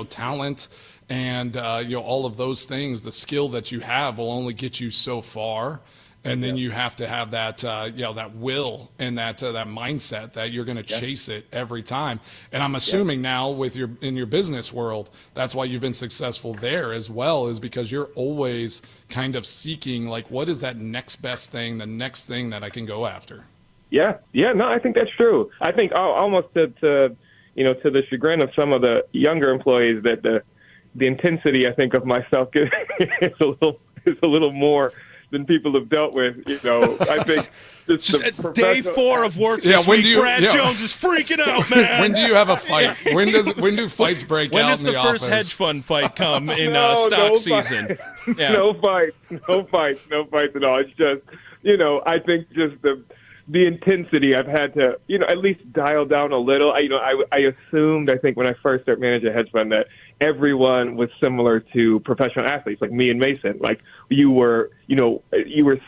talent and all of those things. The skill that you have will only get you so far, and then you have to have that that will and that mindset that you're going to chase it every time. And I'm assuming now in your business world, that's why you've been successful there as well, is because you're always kind of seeking, like, what is that next best thing, the next thing that I can go after. Yeah, no, I think that's true. I think almost to the chagrin of some of the younger employees, that the intensity, I think, of myself is a little more than people have dealt with. I think just day 4 of work this week, Brad Jones is freaking out, man. When do you have a fight? When do fights break out in the office? When does the first hedge fund fight come in stock season? Yeah. No fights at all. It's just, I think just the intensity I've had to, at least dial down a little. I assumed, I think, when I first started managing a hedge fund, that everyone was similar to professional athletes, like me and Mason. Like, you were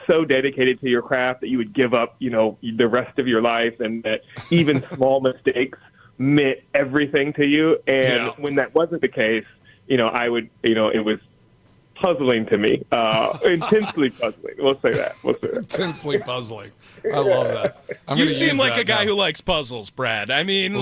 so dedicated to your craft that you would give up, the rest of your life, and that even small mistakes meant everything to you. And when that wasn't the case, I would, it was puzzling to me, intensely puzzling. We'll say that. Intensely puzzling. I love that. You seem like a guy who likes puzzles, Brad. I mean,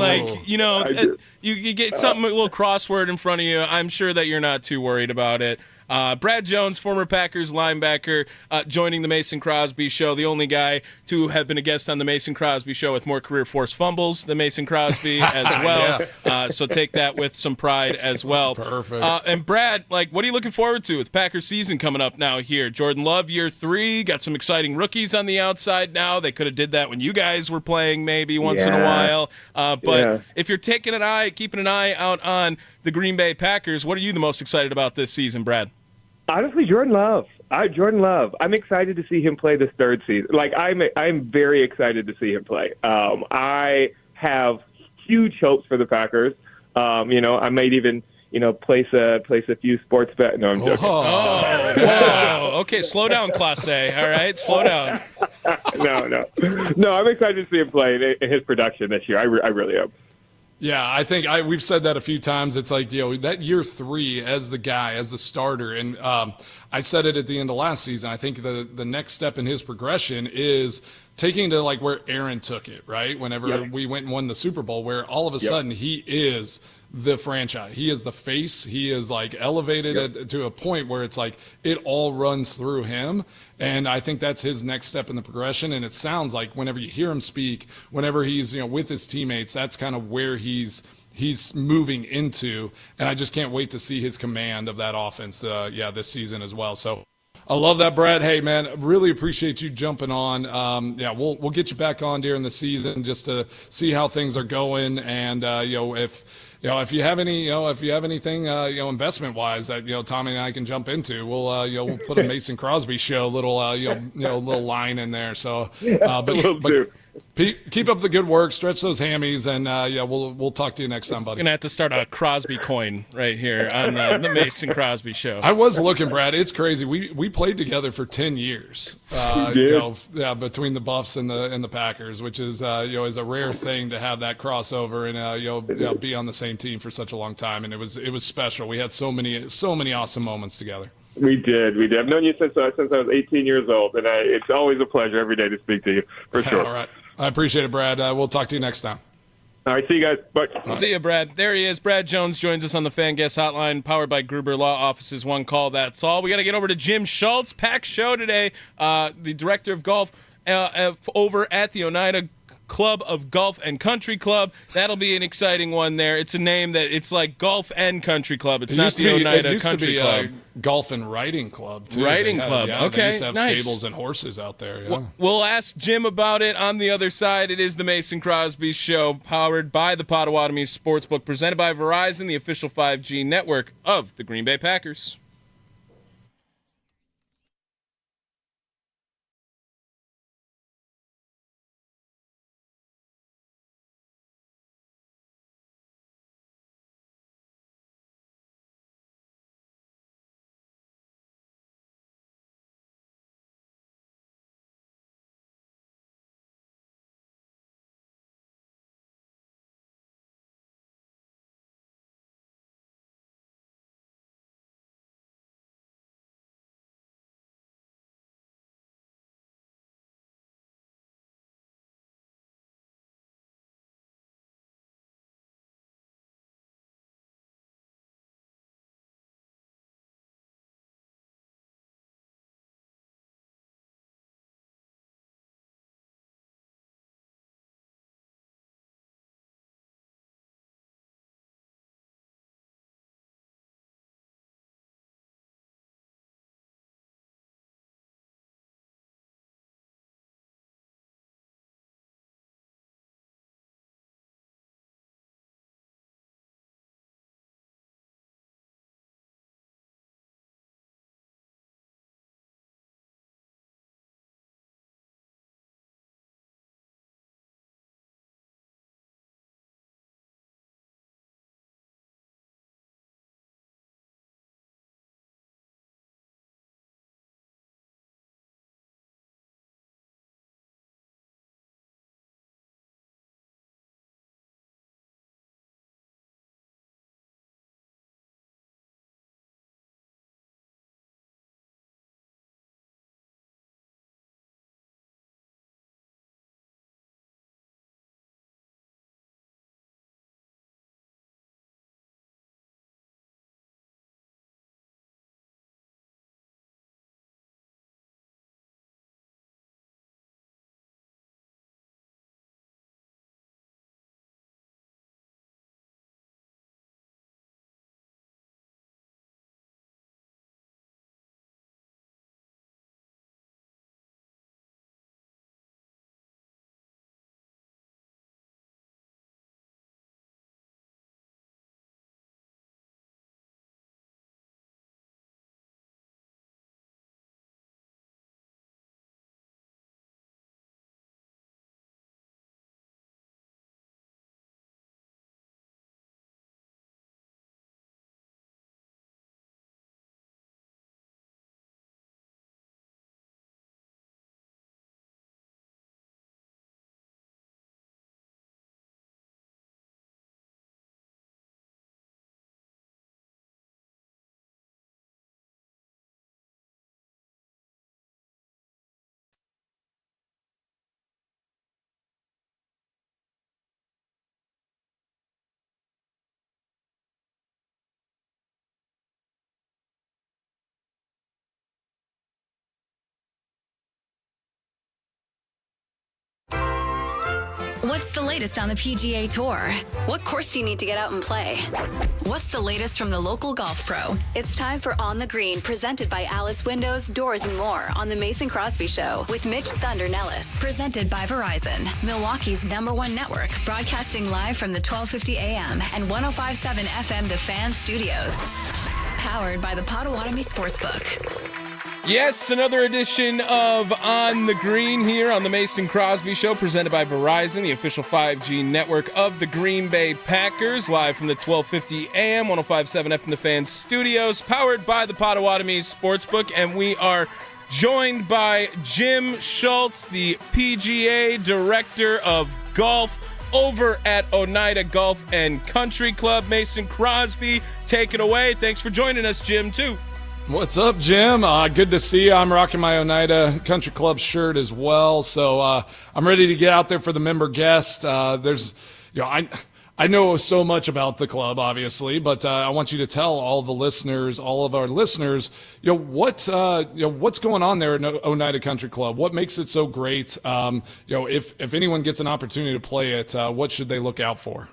you get something, a little crossword in front of you. I'm sure that you're not too worried about it. Brad Jones, former Packers linebacker, joining the Mason Crosby Show, the only guy to have been a guest on the Mason Crosby Show with more career force fumbles than Mason Crosby as well. So take that with some pride as well. Perfect. And Brad, what are you looking forward to with Packers season coming up now here? Jordan Love, year 3, got some exciting rookies on the outside now. They could have did that when you guys were playing maybe once in a while. But if you're keeping an eye out on the Green Bay Packers, what are you the most excited about this season, Brad? Honestly, Jordan Love. I'm excited to see him play this third season. I'm very excited to see him play. I have huge hopes for the Packers. I might even place a few sports bet. No, I'm joking. Whoa. Okay, slow down, Class A. All right, slow down. No. I'm excied to see him play in his production this year. I really am. Yeah, I think we've said that a few times. It's like, that year 3 as the guy, as the starter. And I said it at the end of last season. I think the next step in his progression is taking to where Aaron took it, right? Whenever we went and won the Super Bowl, where all of a sudden he is the franchise. He is the face. He is elevated to a point where it's it all runs through him. And I think that's his next step in the progression. And it sounds like whenever you hear him speak, whenever he's with his teammates, that's kind of where he's moving into. And I just can't wait to see his command of that offense this season as well. So I love that, Brad. Hey, man, really appreciate you jumping on. We'll get you back on during the season just to see how things are going. And if you have anything investment wise that Tommy and I can jump into, we'll put a Mason Crosby Show little little line in there. So, Pete, keep up the good work. Stretch those hammies, and we'll talk to you next time, buddy. Gonna have to start a Crosby coin right here on the Mason Crosby show. I was looking, Brad. It's crazy. We played together for 10 years. Between the Buffs and the Packers, which is is a rare thing to have that crossover and be on the same team for such a long time. And it was special. We had so many awesome moments together. We did. I've known you since I was 18 years old, and it's always a pleasure every day to speak to you, for sure. All right. I appreciate it, Brad. We'll talk to you next time. All right, see you guys. Bye. See you, Brad. There he is. Brad Jones joins us on the Fan Guest Hotline, powered by Gruber Law Offices. One call, that's all. We got to get over to Jim Schultz. Packed show today. The director of golf over at the Oneida Club of Golf and Country Club. That'll be an exciting one there. It's a name that it's like Golf and Country Club. It's not the Oneida Country Club. Golf and Riding Club, too. Riding Club. Okay, they used to have nice. stables and horses out there. Yeah. We'll ask Jim about it on the other side. It is the Mason Crosby Show, powered by the Potawatomi Sportsbook, presented by Verizon, the official 5G network of the Green Bay Packers. What's the latest on the PGA Tour? What course do you need to get out and play? What's the latest from the local golf pro? It's time for On the Green, presented by Alice Windows, Doors, and More on the Mason Crosby Show with Mitch Thunder Nellis. Presented by Verizon, Milwaukee's #1 network, broadcasting live from the 1250 AM and 105.7 FM The Fan Studios. Powered by the Potawatomi Sportsbook. Yes, another edition of On the Green here on the Mason Crosby Show, presented by Verizon, the official 5G network of the Green Bay Packers, live from the 1250 AM, 105.7 FM The Fan studios, powered by the Potawatomi Sportsbook, and we are joined by Jim Schultz, the PGA Director of Golf over at Oneida Golf and Country Club. Mason Crosby, take it away. Thanks for joining us, Jim, too. What's up, Jim? Good to see you. I'm rocking my Oneida Country Club shirt as well, so I'm ready to get out there for the member guest. I know so much about the club, obviously, but I want you to tell all of our listeners, what's going on there at Oneida Country Club? What makes it so great? If anyone gets an opportunity to play it, what should they look out for?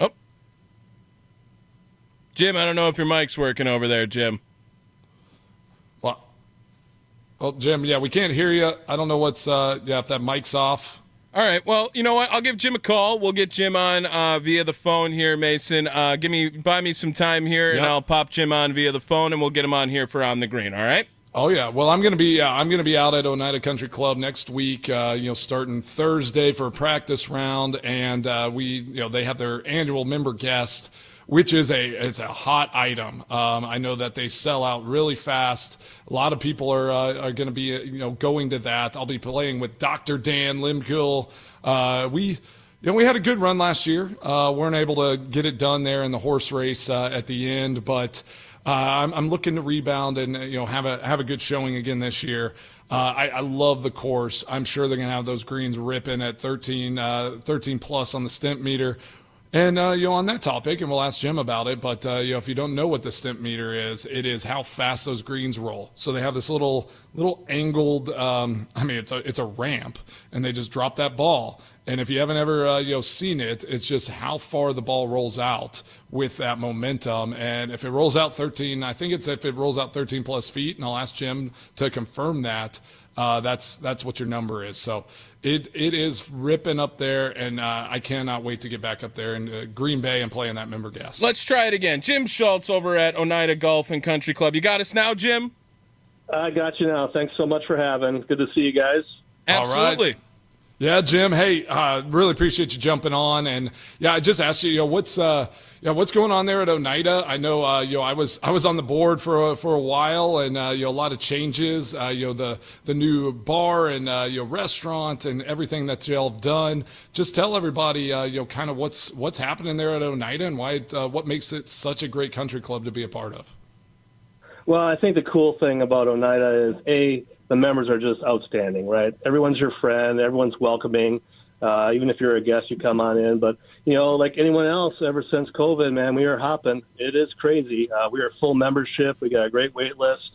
Oh, Jim, I don't know if your mic's working over there, Jim. Well, Jim, yeah, we can't hear you. I don't know what's if that mic's off. All right, well, you know what? I'll give Jim a call. We'll get Jim on via the phone here, Mason. Buy me some time here, and I'll pop Jim on via the phone, and we'll get him on here for On the Green. All right? Oh yeah. Well, I'm gonna be out at Oneida Country Club next week. Starting Thursday for a practice round, and they have their annual member guest, which is it's a hot item. I know that they sell out really fast. A lot of people are going to be going to that. I'll be playing with Dr. Dan Limkill. We had a good run last year. Weren't able to get it done there in the horse race at the end, but I'm looking to rebound and have a good showing again this year. I love the course. I'm sure they're going to have those greens ripping at 13 plus on the stimp meter. And, on that topic, and we'll ask Jim about it, but, if you don't know what the stimp meter is, it is how fast those greens roll. So they have this little angled, it's a ramp, and they just drop that ball. And if you haven't ever, seen it, it's just how far the ball rolls out with that momentum. And if it rolls out 13, I think it's if it rolls out 13 plus feet, and I'll ask Jim to confirm that, that's what your number is. So it is ripping up there, and I cannot wait to get back up there in Green Bay and play in that member guest. Let's try it again. Jim Schultz over at Oneida Golf and Country Club. You got us now, Jim? I got you now. Thanks so much for having. Good to see you guys. Absolutely. All right. Yeah, Jim. Hey, really appreciate you jumping on, and I just asked you, what's going on there at Oneida? I know, I was on the board for a while, and a lot of changes. The new bar and restaurant and everything that y'all have done. Just tell everybody, kind of what's happening there at Oneida and why what makes it such a great country club to be a part of. Well, I think the cool thing about Oneida is the members are just outstanding, right? Everyone's your friend. Everyone's welcoming. Even if you're a guest, you come on in. But, like anyone else, ever since COVID, man, we are hopping. It is crazy. We are full membership. We got a great wait list.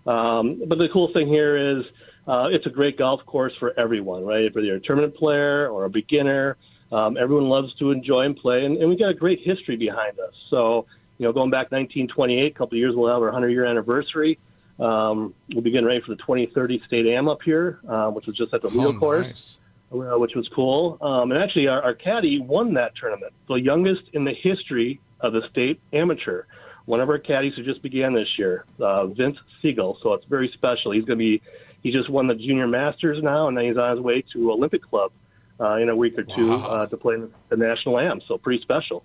But the cool thing here is it's a great golf course for everyone, right? Whether you're a tournament player or a beginner, everyone loves to enjoy and play. And we got a great history behind us. So, going back 1928, a couple of years, we'll have our 100-year anniversary. We'll be getting ready for the 2030 State Am up here, which was just at the Lido course, which was cool. And actually, our caddy won that tournament, the youngest in the history of the State Amateur. One of our caddies who just began this year, Vince Siegel. So it's very special. He just won the Junior Masters now, and then he's on his way to Olympic Club in a week or two to play in the National Am. So pretty special.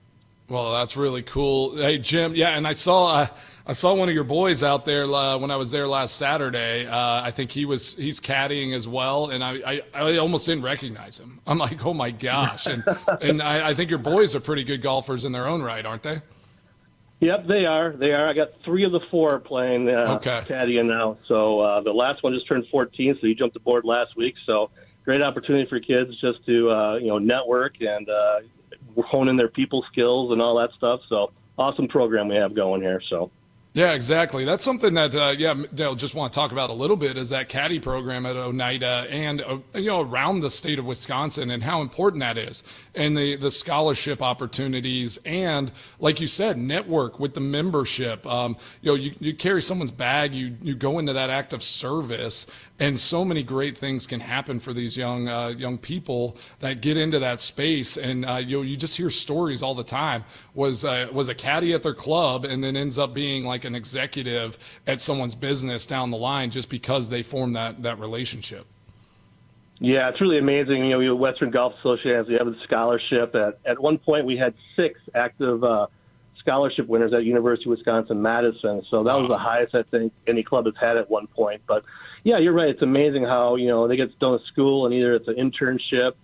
Well, that's really cool. Hey, Jim. Yeah, and I saw one of your boys out there when I was there last Saturday. I think he's caddying as well, and I almost didn't recognize him. I'm like, oh my gosh! And I think your boys are pretty good golfers in their own right, aren't they? Yep, they are. I got 3 of the 4 playing caddying now. So the last one just turned 14, so he jumped aboard last week. So great opportunity for kids just to network and hone in their people skills and all that stuff. So awesome program we have going here. So. Yeah, exactly. That's something that, just want to talk about a little bit is that caddy program at Oneida and, around the state of Wisconsin and how important that is and the scholarship opportunities and, like you said, network with the membership. You carry someone's bag, you go into that act of service And so many great things can happen for these young people that get into that space. And you just hear stories all the time. Was a caddy at their club and then ends up being like an executive at someone's business down the line just because they formed that relationship. Yeah, it's really amazing. You know, we Western Golf Association, we have a scholarship. At one point, we had 6 active scholarship winners at University of Wisconsin-Madison. So that was the highest I think any club has had at one point. But yeah, you're right. It's amazing how, you know, they get done at school and either it's an internship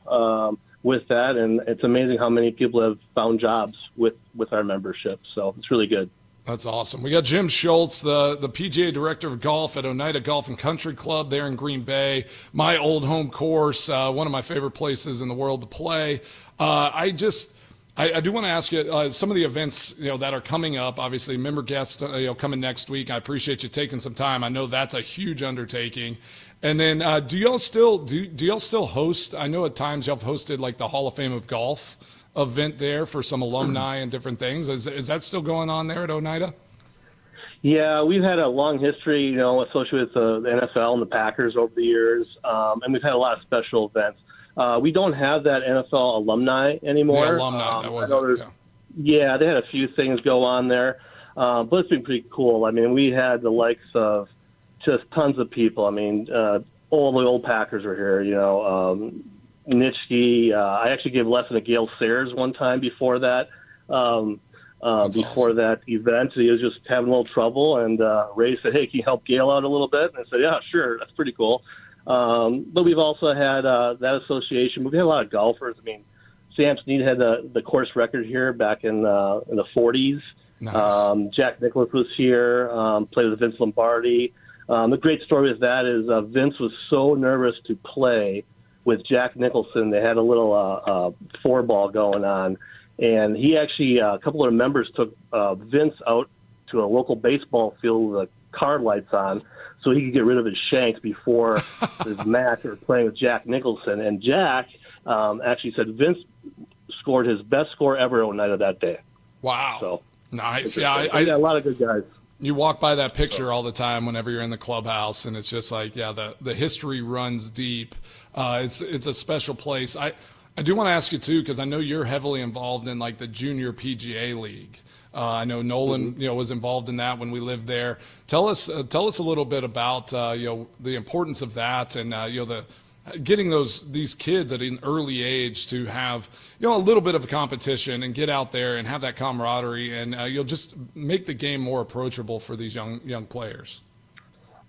with that, and it's amazing how many people have found jobs with our membership. So it's really good. That's awesome. We got Jim Schultz, the PGA Director of Golf at Oneida Golf and Country Club there in Green Bay, my old home course, one of my favorite places in the world to play. I do want to ask you some of the events that are coming up. Obviously, member guests coming next week. I appreciate you taking some time. I know that's a huge undertaking. And then do y'all still host? I know at times y'all have hosted like the Hall of Fame of Golf event there for some alumni and different things. Is that still going on there at Oneida? Yeah, we've had a long history, associated with the NFL and the Packers over the years, and we've had a lot of special events. We don't have that NFL alumni anymore. The alumni, that was it. Yeah, they had a few things go on there, but it's been pretty cool. I mean, we had the likes of just tons of people. I mean, all the old Packers were here, Nitschke. I actually gave a lesson to Gale Sayers one time before that. Before awesome. That event, he was just having a little trouble, and Ray said, "Hey, can you help Gale out a little bit?" And I said, "Yeah, sure. That's pretty cool." But we've also had that association. We've had a lot of golfers. I mean, Sam Snead had the course record here back in the 40s. Nice. Jack Nicklaus was here, played with Vince Lombardi. The great story with that is Vince was so nervous to play with Jack Nicholson. They had a little 4-ball going on. And he actually, a couple of the members took Vince out to a local baseball field with car lights on so he could get rid of his shanks before his match or playing with Jack Nicholson. And Jack actually said Vince scored his best score ever at Oneida that day. Wow. So nice. Yeah, I got a lot of good guys. You walk by that picture all the time whenever you're in the clubhouse, and it's just like, the history runs deep. It's a special place. I do want to ask you too, because I know you're heavily involved in like the Junior PGA League. I know Nolan, was involved in that when we lived there. Tell us a little bit about the importance of that, and getting these kids at an early age to have a little bit of a competition and get out there and have that camaraderie, and you'll just make the game more approachable for these young players.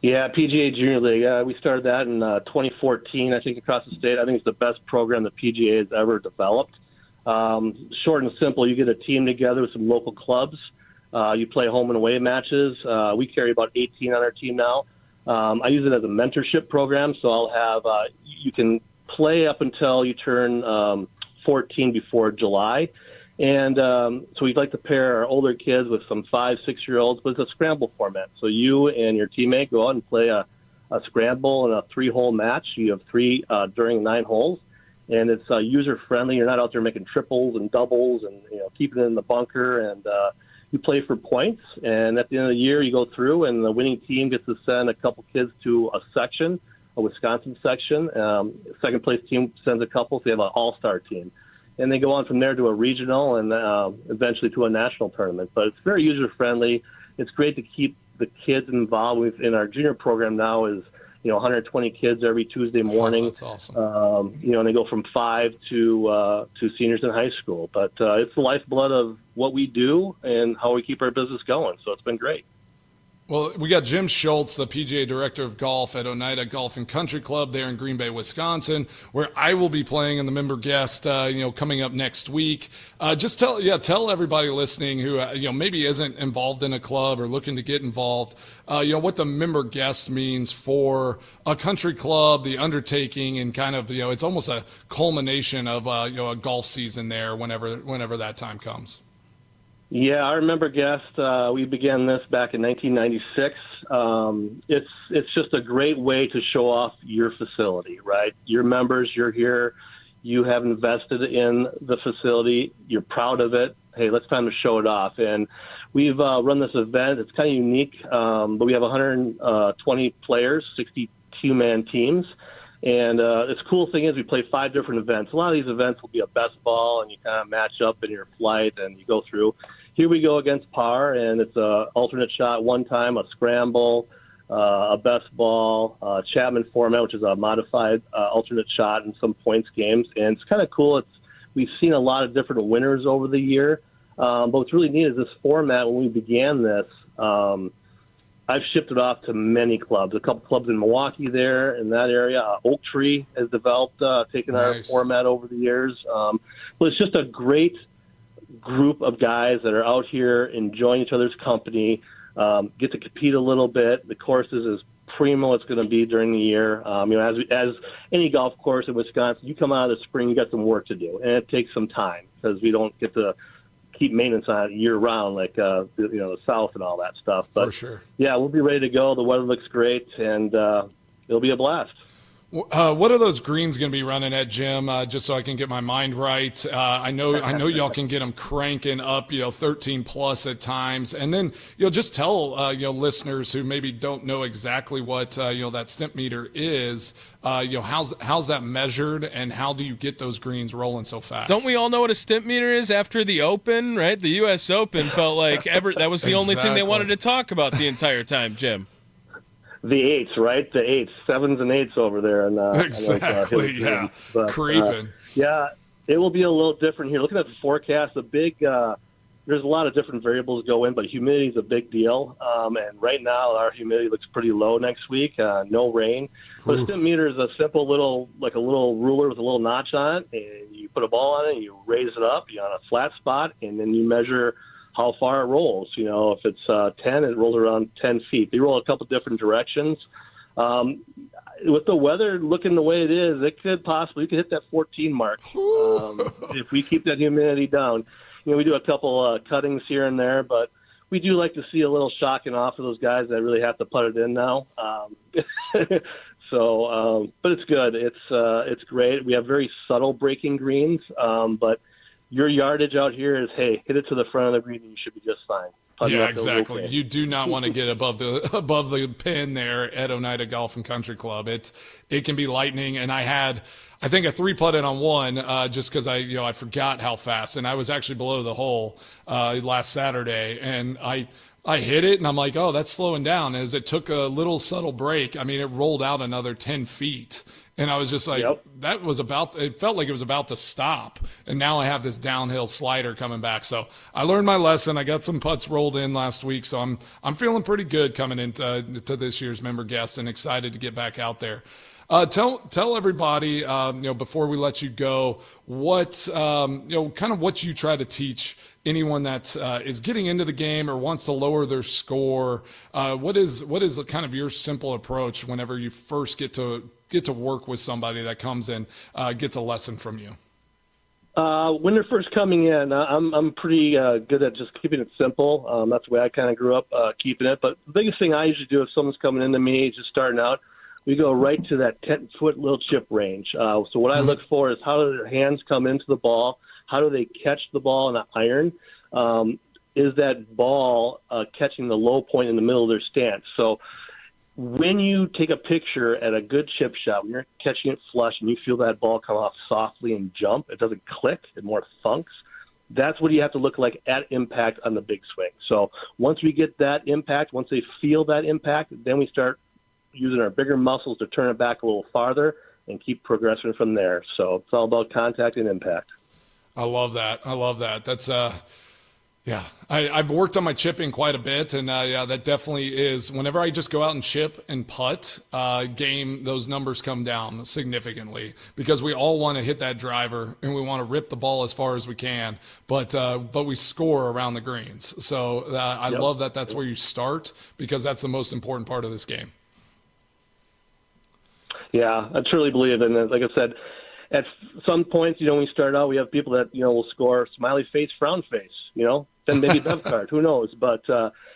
Yeah, PGA Junior League. We started that in 2014, I think, across the state. I think it's the best program the PGA has ever developed. Short and simple, you get a team together with some local clubs. You play home and away matches. We carry about 18 on our team now. I use it as a mentorship program, so I'll have you can play up until you turn 14 before July. And so we'd like to pair our older kids with some 5-6 year olds, but it's a scramble format. So you and your teammate go out and play a scramble and a 3-hole match. You have 3 during 9 holes, and it's user friendly. You're not out there making triples and doubles and keeping it in the bunker. And you play for points. And at the end of the year, you go through, and the winning team gets to send a couple kids to a section, a Wisconsin section. Second place team sends a couple, so you have an all-star team. And they go on from there to a regional and eventually to a national tournament. But it's very user-friendly. It's great to keep the kids involved. In our junior program now is 120 kids every Tuesday morning. Oh, that's awesome. And they go from 5 to seniors in high school. But it's the lifeblood of what we do and how we keep our business going. So it's been great. Well, we got Jim Schultz, the PGA Director of Golf at Oneida Golf and Country Club there in Green Bay, Wisconsin, where I will be playing in the member guest, coming up next week. Just tell everybody listening who, maybe isn't involved in a club or looking to get involved, what the member guest means for a country club, the undertaking, and kind of, it's almost a culmination of, a golf season there whenever that time comes. Yeah, I remember guest. We began this back in 1996. It's just a great way to show off your facility, right? Your members, you're here, you have invested in the facility, you're proud of it. Hey, let's time to show it off. And we've run this event. It's kind of unique, but we have 120 players, 60 2-man teams. And this cool thing is we play 5 different events. A lot of these events will be a best ball, and you kind of match up in your flight, and you go through. Here we go against par, and it's a alternate shot one time, a scramble, a best ball, Chapman format, which is a modified alternate shot, and some points games. And it's kind of cool. We've seen a lot of different winners over the year. But what's really neat is this format, when we began this, I've shipped it off to many clubs, a couple clubs in Milwaukee there, in that area. Oak Tree has developed, taken our format over the years. But it's just a great group of guys that are out here enjoying each other's company, get to compete a little bit. The course is as primo it's going to be during the year. As any golf course in Wisconsin, you come out of the spring, you got some work to do, and it takes some time because we don't get to keep maintenance on it year round like the South and all that stuff. But for sure, yeah, we'll be ready to go. The weather looks great, and it'll be a blast. What are those greens going to be running at, Jim? Just so I can get my mind right. I know y'all can get them cranking up, 13 plus at times, and then just tell listeners who maybe don't know exactly what that stimp meter is. How's that measured, and how do you get those greens rolling so fast? Don't we all know what a stimp meter is after the Open, right? The U.S. Open felt like that was the only thing they wanted to talk about the entire time, Jim. The 8s, right? The 8s, 7s and 8s over there. And, exactly, yeah. But, creeping. Yeah, it will be a little different here. Looking at the forecast, there's a lot of different variables go in, but humidity is a big deal. And right now, our humidity looks pretty low next week, no rain. But a stimp meter is a simple little ruler with a little notch on it, and you put a ball on it, and you raise it up, you're on a flat spot, and then you measure how far it rolls. If it's 10, it rolls around 10 feet. They roll a couple different directions. With the weather looking the way it is, we could hit that 14 mark if we keep that humidity down. We do a couple cuttings here and there, but we do like to see a little shocking off of those guys that really have to put it in now. But it's good. It's great. We have very subtle breaking greens, but your yardage out here is, hey, hit it to the front of the green and you should be just fine. Yeah, exactly. You do not want to get above the pin there at Oneida Golf and Country Club. It can be lightning, and I think a 3-putt on one just because I forgot how fast, and I was actually below the hole last Saturday, and I hit it, and I'm like, oh, that's slowing down. As it took a little subtle break, it rolled out another 10 feet. And I was just like, it felt like it was about to stop. And now I have this downhill slider coming back. So I learned my lesson. I got some putts rolled in last week. So I'm feeling pretty good coming into this year's member guest and excited to get back out there. Tell everybody, before we let you go, what, kind of what you try to teach anyone that is getting into the game or wants to lower their score. What is kind of your simple approach whenever you first get to work with somebody that comes in, gets a lesson from you? When they're first coming in, I'm pretty good at just keeping it simple. That's the way I kind of grew up keeping it. But the biggest thing I usually do if someone's coming into me, just starting out, we go right to that 10-foot little chip range. So what I look for is how do their hands come into the ball? How do they catch the ball in an iron? Is that ball catching the low point in the middle of their stance? So when you take a picture at a good chip shot, when you're catching it flush and you feel that ball come off softly and jump, it doesn't click, it more thunks. That's what you have to look like at impact on the big swing. So once we get that impact, once they feel that impact, then we start using our bigger muscles to turn it back a little farther and keep progressing from there. So it's all about contact and impact. I love that. That's yeah, I've worked on my chipping quite a bit, and that definitely is. Whenever I just go out and chip and putt, those numbers come down significantly because we all want to hit that driver and we want to rip the ball as far as we can, but we score around the greens. So I love that. That's where you start because that's the most important part of this game. Yeah, I truly believe in it. Like I said, at some points, when we start out, we have people that, will score smiley face, frown face. then maybe Bev card. Who knows? But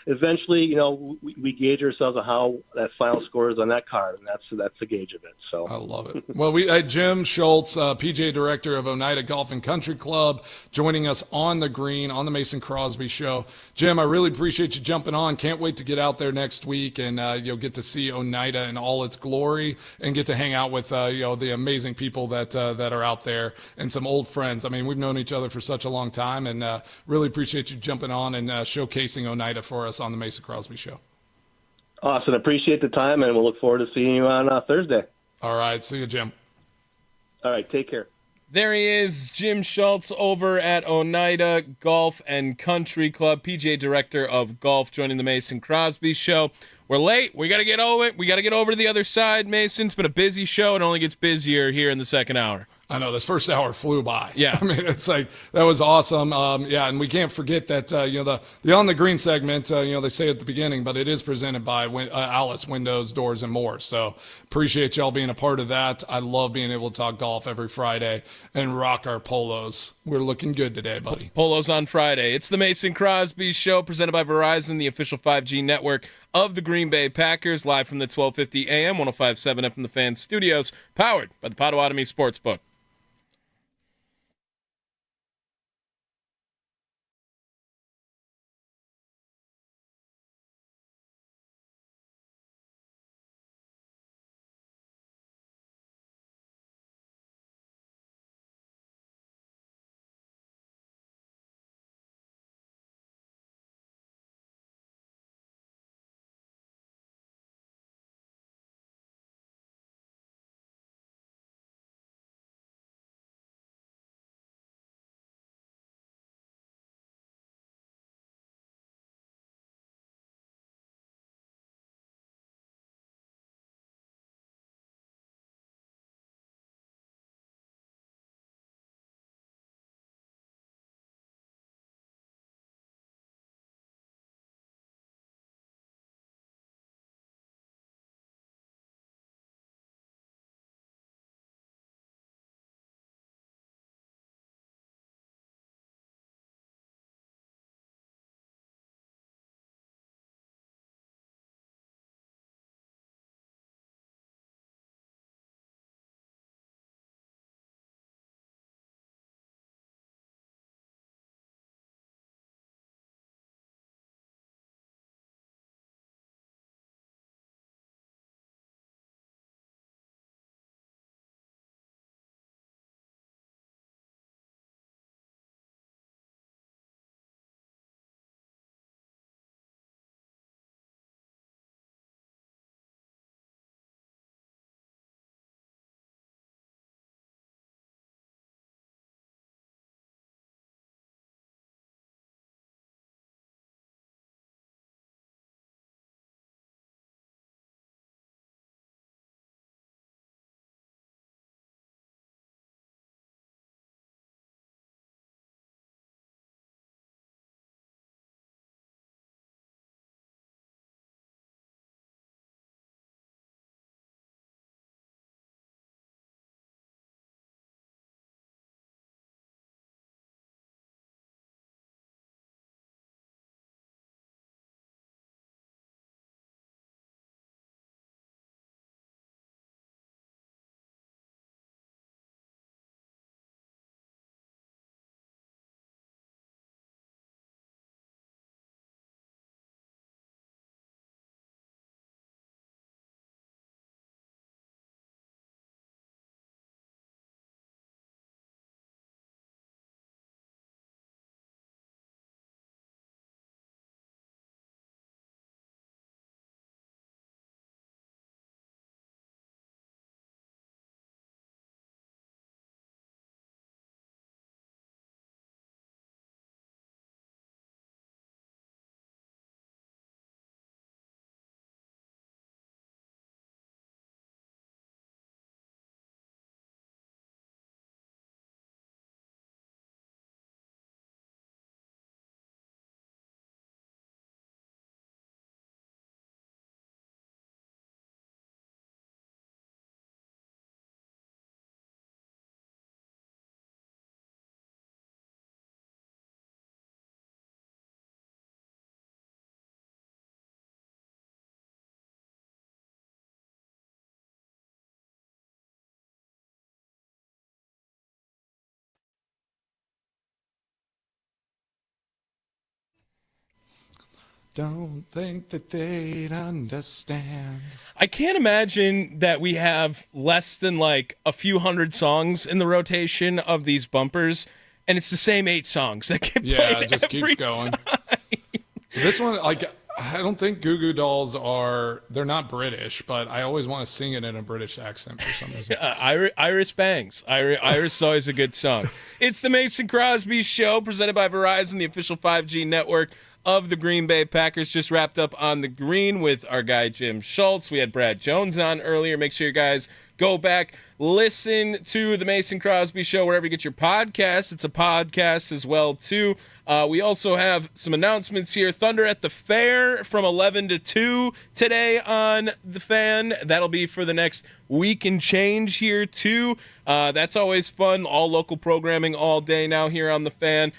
eventually, we gauge ourselves on how that final score is on that card, and that's the gauge of it. So I love it. Well, we had Jim Schultz, PGA Director of Oneida Golf and Country Club, joining us on the green on the Mason Crosby Show. Jim, I really appreciate you jumping on. Can't wait to get out there next week, and you'll get to see Oneida in all its glory, and get to hang out with the amazing people that are out there, and some old friends. I mean, we've known each other for such a long time, and really appreciate you jumping on and showcasing Oneida for us on the Mason Crosby Show. Awesome. Appreciate the time, and we'll look forward to seeing you on Thursday. All right. See you, Jim. All right. Take care. There he is, Jim Schultz over at Oneida Golf and Country Club, PGA Director of Golf, joining the Mason Crosby Show. We're late. We got to get over it. We got to get over to the other side, Mason. It's been a busy show. It only gets busier here in the second hour. I know, this first hour flew by. Yeah. I mean, it's like, that was awesome. And we can't forget that, the On the Green segment, they say at the beginning, but it is presented by Alice Windows, Doors, and More. So appreciate y'all being a part of that. I love being able to talk golf every Friday and rock our polos. We're looking good today, buddy. Polos on Friday. It's the Mason Crosby Show, presented by Verizon, the official 5G network of the Green Bay Packers, live from the 1250 AM, 105.7 FM The Fan studios, powered by the Potawatomi Sportsbook. don't think that they'd understand. I can't imagine that we have less than like a few hundred songs in the rotation of these bumpers, and it's the same 8 songs that get played It just keeps going. This one, like, I don't think Goo Goo Dolls they're not British, but I always want to sing it in a British accent for some reason. Iris Bangs. Iris is always a good song. It's the Mason Crosby Show, presented by Verizon, the official 5G network of the Green Bay Packers. Just wrapped up on the green with our guy Jim Schultz. We had Brad Jones on earlier. Make sure you guys go back, listen to the Mason Crosby Show wherever you get your podcasts. It's a podcast as well, too. We also have some announcements here. Thunder at the Fair from 11 to 2 today on The Fan. That'll be for the next week and change here, too. That's always fun. All local programming all day now here on The Fan.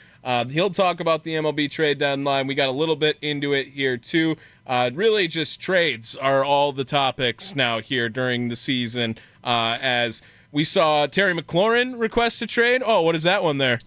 He'll talk about the MLB trade deadline. We got a little bit into it here, too. Really just trades are all the topics now here during the season, as we saw Terry McLaurin request a trade. Oh, what is that one there?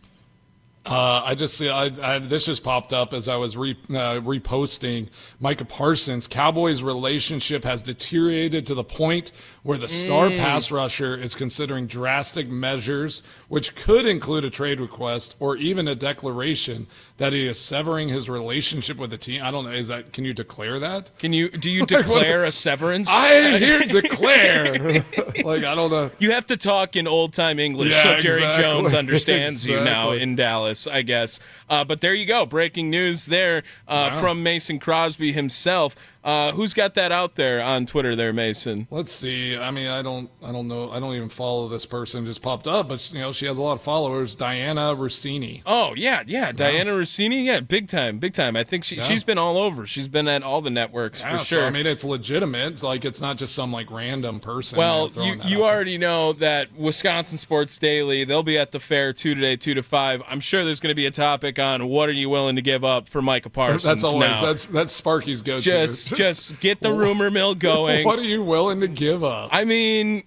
I just see this just popped up as I was reposting Micah Parsons. Cowboys' relationship has deteriorated to the point where the star pass rusher is considering drastic measures, which could include a trade request or even a declaration that he is severing his relationship with the team. I don't know. Can you declare that? Do you declare a severance? I hear declare. Like, I don't know. You have to talk in old time English so Jerry Jones understands you now in Dallas, I guess. But there you go. Breaking news there from Mason Crosby himself. Who's got that out there on Twitter there, Mason? Let's see. I mean, I don't know. I don't even follow this person. Just popped up, but she has a lot of followers. Diana Rossini. Oh yeah. Diana Rossini, big time. I think she's been all over. She's been at all the networks for sure. So, I mean, it's legitimate. It's like, it's not just some like random person. Well, you already know that Wisconsin Sports Daily, they'll be at the fair 2 today, 2 to 5. I'm sure there's going to be a topic on what are you willing to give up for Micah Parsons. That's always now. that's Sparky's go-to. Just get the rumor mill going. What are you willing to give up? I mean,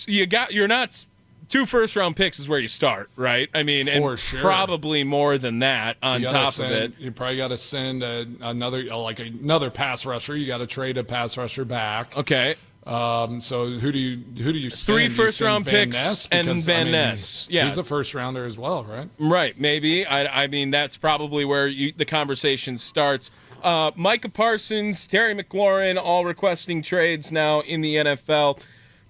you're not 2 first-round picks is where you start, right? I mean, For sure. Probably more than that on top of it. You probably got to send another pass rusher. You got to trade a pass rusher back. Okay. So who do you send? 3 first-round picks and Van Ness. Yeah, he's a first-rounder as well, right? Right, maybe. I mean, that's probably where the conversation starts. Micah Parsons, Terry McLaurin, all requesting trades now in the NFL.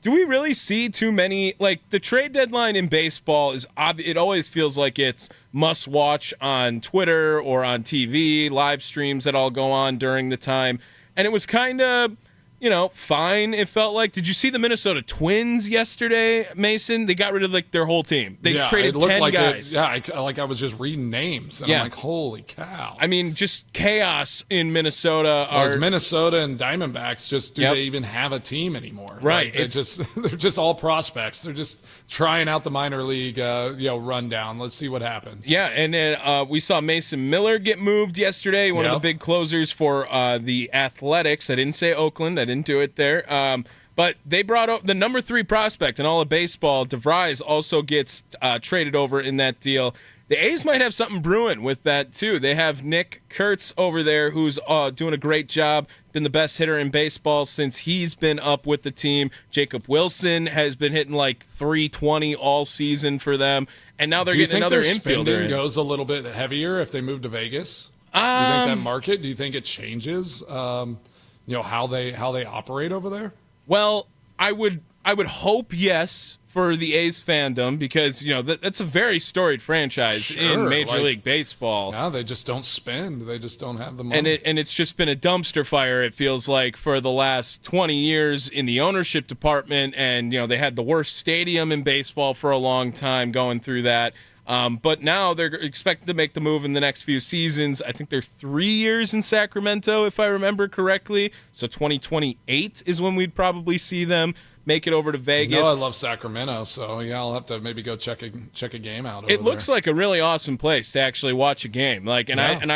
Do we really see too many? Like, the trade deadline in baseball it always feels like it's must watch on Twitter or on TV, live streams that all go on during the time. And it was kind of, fine. It felt like. Did you see the Minnesota Twins yesterday, Mason? They got rid of their whole team. They traded 10 guys. I was just reading names, and I'm like, holy cow! I mean, just chaos in Minnesota. It's Minnesota and Diamondbacks. Just do they even have a team anymore? Right. They're just all prospects. They're just trying out the minor league rundown. Let's see what happens. Yeah, and then we saw Mason Miller get moved yesterday. One of the big closers for the Athletics. I didn't say Oakland. I didn't do it there. But they brought up the number 3 prospect in all of baseball. DeVries also gets traded over in that deal. The A's might have something brewing with that, too. They have Nick Kurtz over there who's doing a great job, been the best hitter in baseball since he's been up with the team. Jacob Wilson has been hitting like .320 all season for them. And now they're getting another infielder. Do you think their spending goes a little bit heavier if they move to Vegas? Do you think that market, do you think it changes how they operate over there? Well, I would hope yes for the A's fandom because that's a very storied franchise in Major League Baseball. Yeah, they just don't spend. They just don't have the money. And it's just been a dumpster fire. It feels like for the last 20 years in the ownership department, and they had the worst stadium in baseball for a long time going through that. But now they're expected to make the move in the next few seasons. I think they're 3 years in Sacramento, if I remember correctly. So 2028 is when we'd probably see them make it over to Vegas. I love Sacramento, so I'll have to maybe go check a game out over there. It looks like a really awesome place to actually watch a game. I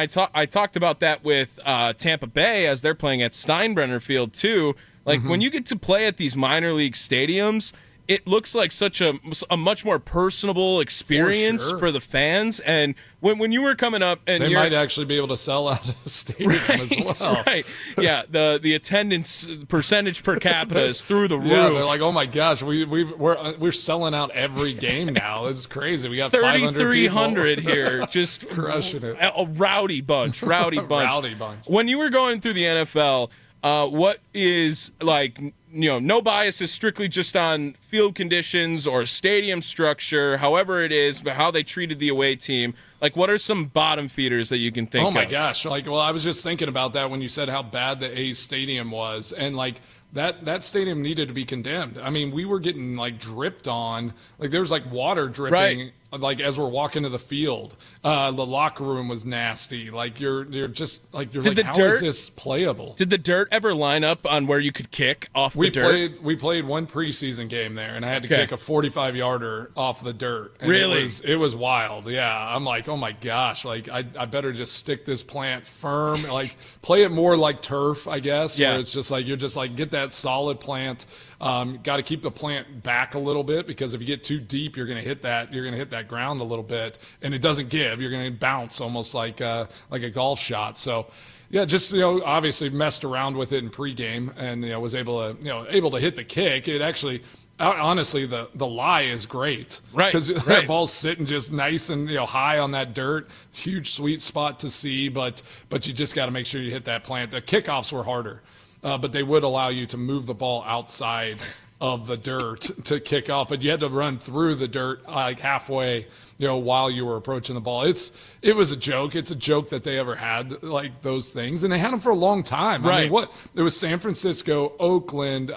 talked about that with Tampa Bay as they're playing at Steinbrenner Field too. When you get to play at these minor league stadiums, it looks like such a much more personable experience for the fans. And when you were coming up, and they might actually be able to sell out a stadium as well. Right. Yeah. The attendance percentage per capita is through the roof. Yeah, they're like, oh my gosh, we're selling out every game now. This is crazy. We got 3,300 here, just crushing it. A rowdy bunch. Rowdy bunch. When you were going through the NFL, what is like, no bias is strictly just on field conditions or stadium structure, however it is, but how they treated the away team. Like, what are some bottom feeders that you can think of? Oh my gosh. I was just thinking about that when you said how bad the A's stadium was. And like, that stadium needed to be condemned. I mean, we were getting like dripped on, like there was like water dripping, like as we're walking to the field. The locker room was nasty. Like you're just like, how is this playable? Did the dirt ever line up on where you could kick off the dirt? We played one preseason game there, and I had to kick a 45-yarder off the dirt. And really? It was wild. Yeah. I'm like, oh my gosh, like I better just stick this plant firm, like play it more like turf, I guess. Yeah. Where it's just like, you're just like, get that solid plant. Got to keep the plant back a little bit, because if you get too deep, you're going to hit that ground a little bit, and it doesn't give. You're going to bounce almost like a golf shot. So, yeah, just obviously messed around with it in pregame, and was able to hit the kick. It actually, honestly, the lie is great, right? Because that ball's sitting just nice and high on that dirt. Huge sweet spot to see, but you just got to make sure you hit that plant. The kickoffs were harder. But they would allow you to move the ball outside of the dirt to kick off, but you had to run through the dirt like halfway, while you were approaching the ball. It was a joke. It's a joke that they ever had like those things, and they had them for a long time. Right. I mean, there was San Francisco, Oakland,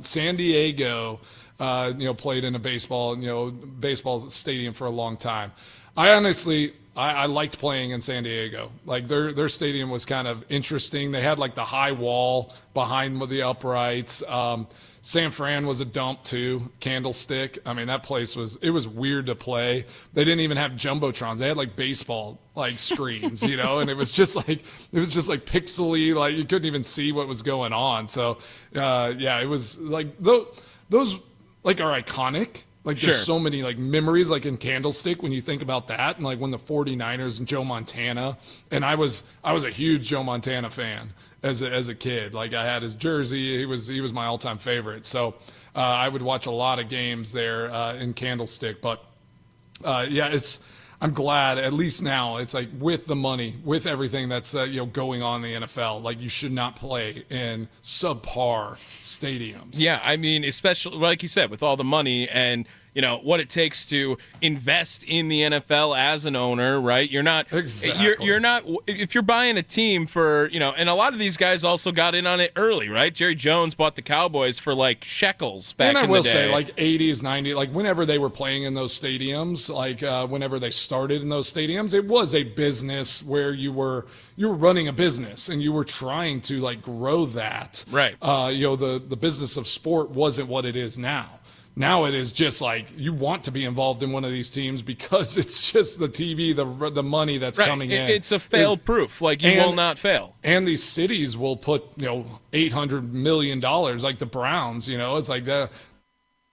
San Diego, played in a baseball stadium for a long time. I liked playing in San Diego. Like their stadium was kind of interesting. They had like the high wall behind the uprights. San Fran was a dump too. Candlestick. I mean, that place was weird to play. They didn't even have jumbotrons. They had like baseball like screens, and it was just like pixely. Like you couldn't even see what was going on. So it was like those like are iconic. Like there's so many like memories like in Candlestick when you think about that, and like when the 49ers and Joe Montana, and I was a huge Joe Montana fan as a kid. Like I had his jersey. He was my all-time favorite. So I would watch a lot of games there in Candlestick. But I'm glad at least now it's like with the money, with everything that's going on in the NFL, like you should not play in subpar stadiums. Yeah, I mean, especially like you said, with all the money and what it takes to invest in the NFL as an owner, right? You're not exactly. You're not if you're buying a team for and a lot of these guys also got in on it early, right? Jerry Jones bought the Cowboys for like shekels back in the day. And I will say, like 80s, 90s, like whenever they were playing in those stadiums, like whenever they started in those stadiums, it was a business where you were running a business and you were trying to like grow that. Right. The business of sport wasn't what it is now. Now it is just like you want to be involved in one of these teams because it's just the TV, the money that's coming in. It's a fail-proof. Like you will not fail. And these cities will put $800 million, like the Browns. It's like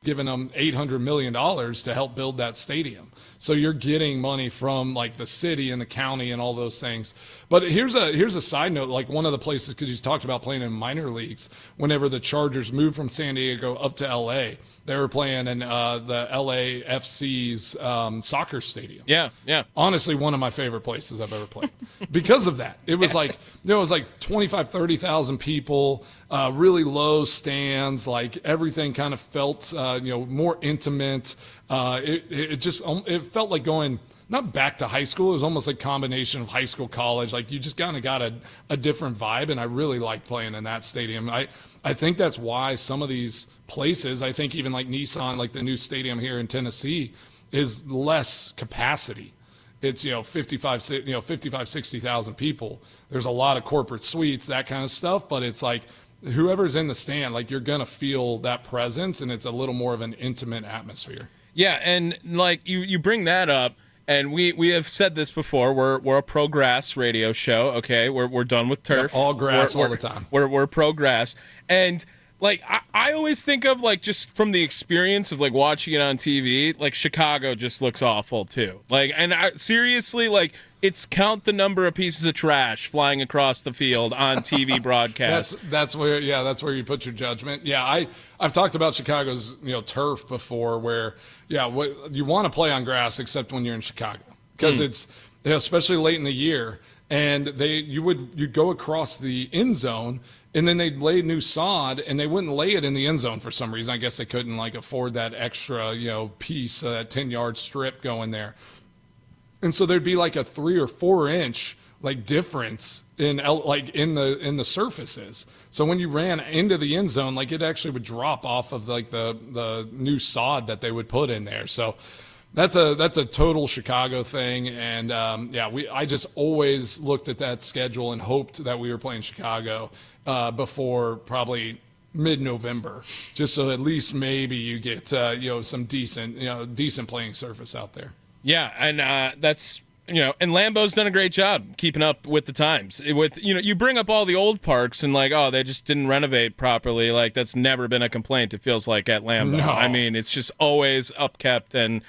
giving them $800 million to help build that stadium. So you're getting money from like the city and the county and all those things. But here's a side note, like one of the places, because you talked about playing in minor leagues, whenever the Chargers moved from San Diego up to LA, they were playing in the LAFC's soccer stadium. Yeah. Honestly, one of my favorite places I've ever played because of that. It was like, it was like 25, 30,000 people, really low stands, like everything kind of felt, more intimate. It felt like going not back to high school. It was almost like a combination of high school, college. Like you just kind of got a different vibe, and I really liked playing in that stadium. I think that's why some of these places, I think even like Nissan, like the new stadium here in Tennessee, is less capacity. It's 60,000 people. There's a lot of corporate suites, that kind of stuff, but it's like whoever's in the stand, like you're gonna feel that presence, and it's a little more of an intimate atmosphere. Yeah, and like you bring that up, and we have said this before. We're a pro grass radio show. Okay, we're done with turf. Yep, all grass all the time. We're pro grass, and like I always think of like just from the experience of like watching it on TV, like Chicago just looks awful too. Like, and seriously, like it's count the number of pieces of trash flying across the field on TV broadcasts. That's where you put your judgment. Yeah, I've talked about Chicago's turf before, where what you want to play on grass except when you're in Chicago, because it's especially late in the year, and you'd go across the end zone. And then they'd lay new sod, and they wouldn't lay it in the end zone for some reason. I guess they couldn't afford that extra, piece, that 10-yard strip going there. And so there'd be like a 3 or 4 inch difference in the surfaces. So when you ran into the end zone, it actually would drop off of the new sod that they would put in there. So that's a total Chicago thing. And I just always looked at that schedule and hoped that we were playing Chicago before probably mid-November, just so at least maybe you get some decent playing surface out there. Yeah, and that's and Lambeau's done a great job keeping up with the times. With you bring up all the old parks and they just didn't renovate properly. Like that's never been a complaint. It feels like at Lambeau. No. I mean, it's just always upkept. And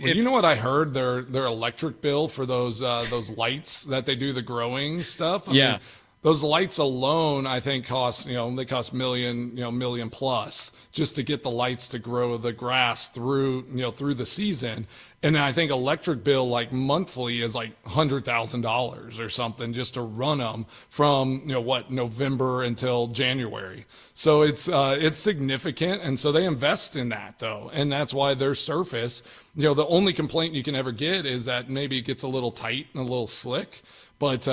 you know what I heard? Their electric bill for those lights that they do the growing stuff. I mean, those lights alone, I think, cost million plus just to get the lights to grow the grass through the season. And then I think electric bill monthly is $100,000 or something just to run them from November until January. So it's significant, and so they invest in that though, and that's why their surface. The only complaint you can ever get is that maybe it gets a little tight and a little slick. But,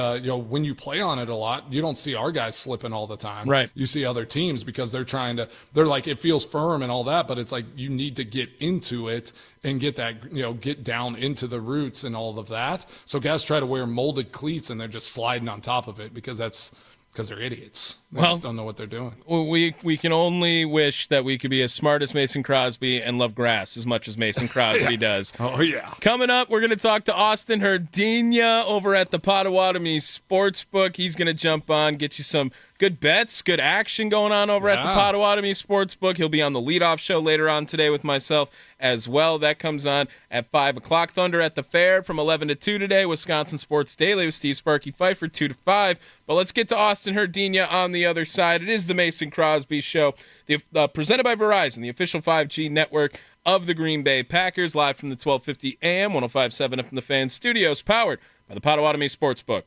when you play on it a lot, you don't see our guys slipping all the time. Right. You see other teams because they're like, it feels firm and all that, but it's like you need to get into it and get that, get down into the roots and all of that. So guys try to wear molded cleats and they're just sliding on top of it because they're idiots. They just don't know what they're doing. We can only wish that we could be as smart as Mason Crosby and love grass as much as Mason Crosby does. Oh, yeah. Coming up, we're going to talk to Austin Herdina over at the Potawatomi Sportsbook. He's going to jump on, get you some good bets, good action going on over at the Potawatomi Sportsbook. He'll be on the leadoff show later on today with myself as well. That comes on at 5 o'clock. Thunder at the Fair from 11 to 2 today. Wisconsin Sports Daily with Steve Sparky Pfeiffer 2 to 5. But let's get to Austin Herdina on the other side. It is the Mason Crosby Show, presented by Verizon, the official 5G network of the Green Bay Packers, live from the 1250 AM, 105.7 up in the Fan Studios, powered by the Potawatomi Sportsbook.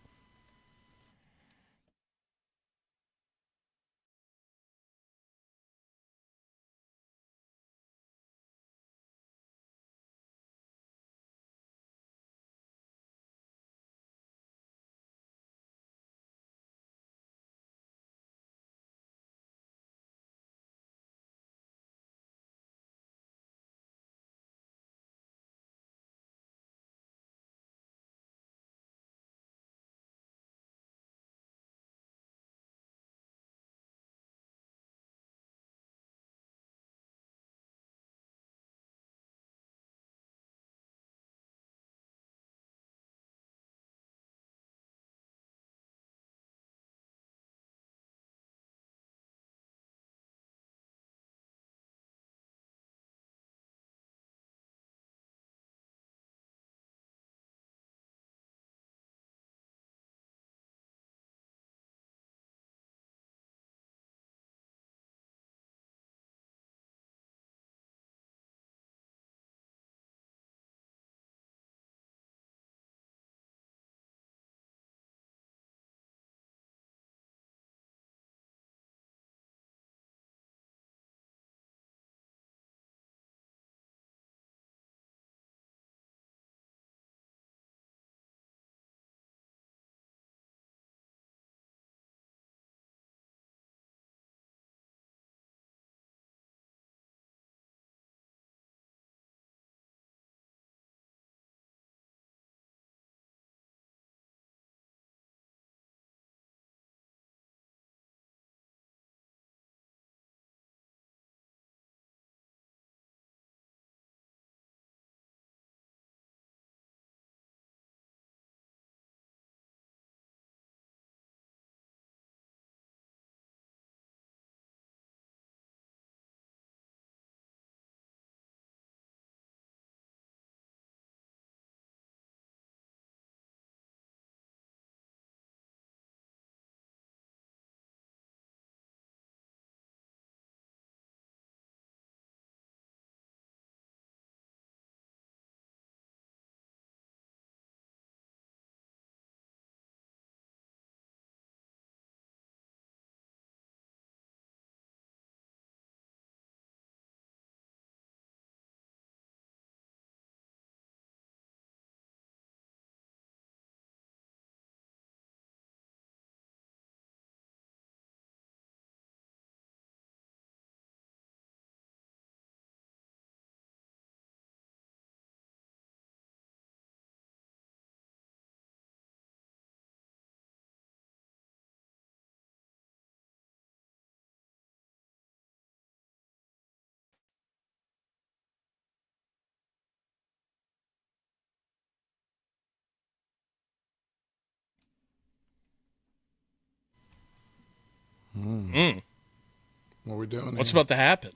What are we doing? What's here? about to happen?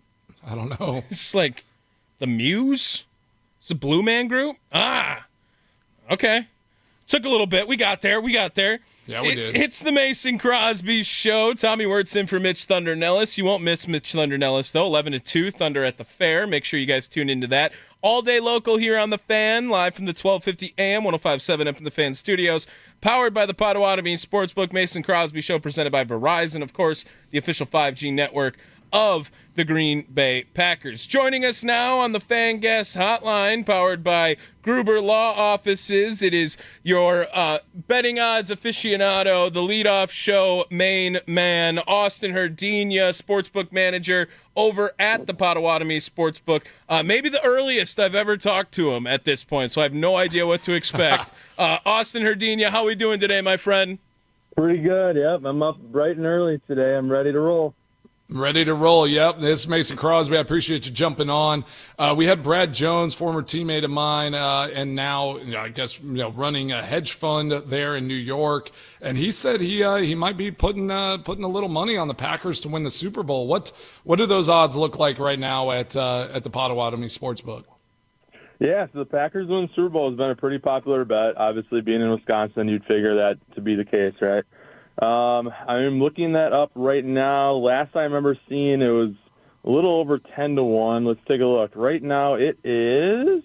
I don't know. It's like the Muse? It's the Blue Man Group? Okay. Took a little bit. We got there. Yeah, we did. It's the Mason Crosby Show. Tommy Wortz in for Mitch Thunder Nellis. You won't miss Mitch Thunder Nellis, though. 11 to 2, Thunder at the Fair. Make sure you guys tune into that. All day local here on The Fan, live from the 1250 AM, 105.7 up in the Fan Studios. Powered by the Potawatomi Sportsbook. Mason Crosby Show presented by Verizon, of course, the official 5G network of the Green Bay Packers. Joining us now on the Fan Guest Hotline, powered by Gruber Law Offices. It is your betting odds aficionado, the leadoff show main man, Austin Herdina, sportsbook manager over at the Potawatomi Sportsbook. Maybe the earliest I've ever talked to him at this point, so I have no idea what to expect. Austin Herdina, how are we doing today, my friend? Pretty good, yep. I'm up bright and early today. I'm ready to roll. Ready to roll, yep. This is Mason Crosby. I appreciate you jumping on. We had Brad Jones, former teammate of mine, and now I guess running a hedge fund there in New York. And he said he might be putting a little money on the Packers to win the Super Bowl. What do those odds look like right now at the Potawatomi Sportsbook? Yeah, so the Packers win the Super Bowl has been a pretty popular bet. Obviously, being in Wisconsin, you'd figure that to be the case, right? I'm looking that up right now. Last I remember seeing it was a little over 10 to 1. Let's take a look. Right now it is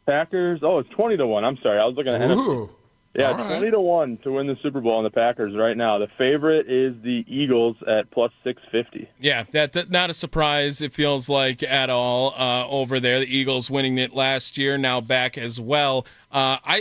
Packers. Oh, it's 20 to 1. I'm sorry. I was looking at NFC. Yeah, right. 20 to 1 to win the Super Bowl on the Packers right now. The favorite is the Eagles at plus 650. Yeah, that's not a surprise, it feels like, at all over there. The Eagles winning it last year, now back as well. I'm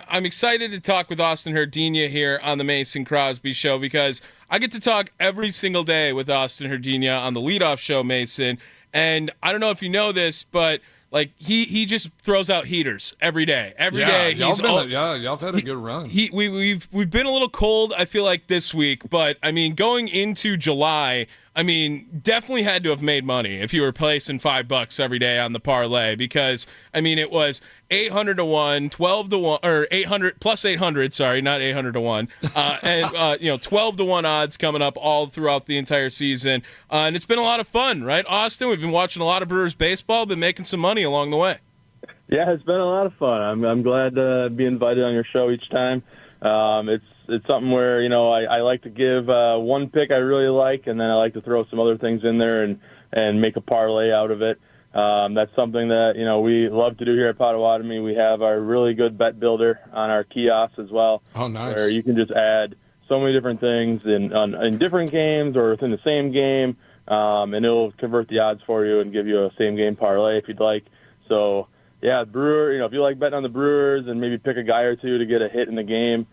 excited to talk with Austin Herdina here on the Mason Crosby Show because I get to talk every single day with Austin Herdina on the leadoff show, Mason. And I don't know if you know this, but like he just throws out heaters every day. Every day y'all have had a good run. We've been a little cold, I feel like, this week, but I mean going into July, I mean definitely had to have made money if you were placing $5 every day on the parlay because I mean it was 800 to 1, 12 to 1, or 800 plus 800. Sorry, not 800 to 1, and 12 to 1 odds coming up all throughout the entire season, and it's been a lot of fun, right, Austin? We've been watching a lot of Brewers baseball, been making some money along the way. Yeah, it's been a lot of fun. I'm glad to be invited on your show each time. It's something where I like to give one pick I really like, and then I like to throw some other things in there and make a parlay out of it. That's something that we love to do here at Potawatomi. We have our really good bet builder on our kiosks as well. Oh, nice! Where you can just add so many different things in different games or within the same game, and it'll convert the odds for you and give you a same game parlay if you'd like. So yeah, Brewer. If you like betting on the Brewers and maybe pick a guy or two to get a hit in the game,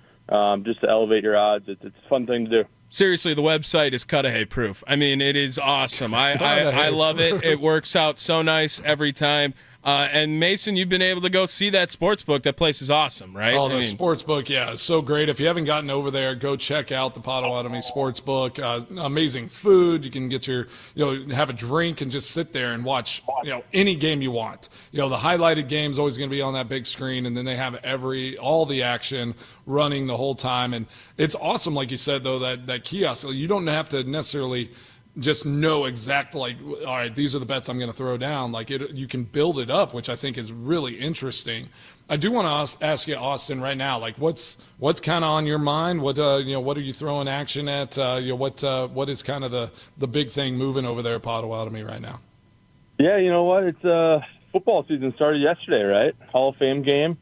just to elevate your odds, it's a fun thing to do. Seriously, the website is Cudahy proof. I mean, it is awesome. I love it. It works out so nice every time. And Mason, you've been able to go see that sportsbook. That place is awesome, right? Oh, the sportsbook, yeah, it's so great. If you haven't gotten over there, go check out the Potawatomi Sportsbook. Amazing food. You can get have a drink and just sit there and watch, any game you want. The highlighted game is always going to be on that big screen, and then they have all the action running the whole time. And it's awesome, like you said, though, that kiosk. You don't have to necessarily just know exactly, all right, these are the bets I'm going to throw down. You can build it up, which I think is really interesting. I do want to ask you, Austin, right now, what's kind of on your mind? What are you throwing action at? What is kind of the big thing moving over there at Potawatomi right now? Yeah, you know what? It's football season started yesterday, right? Hall of Fame game.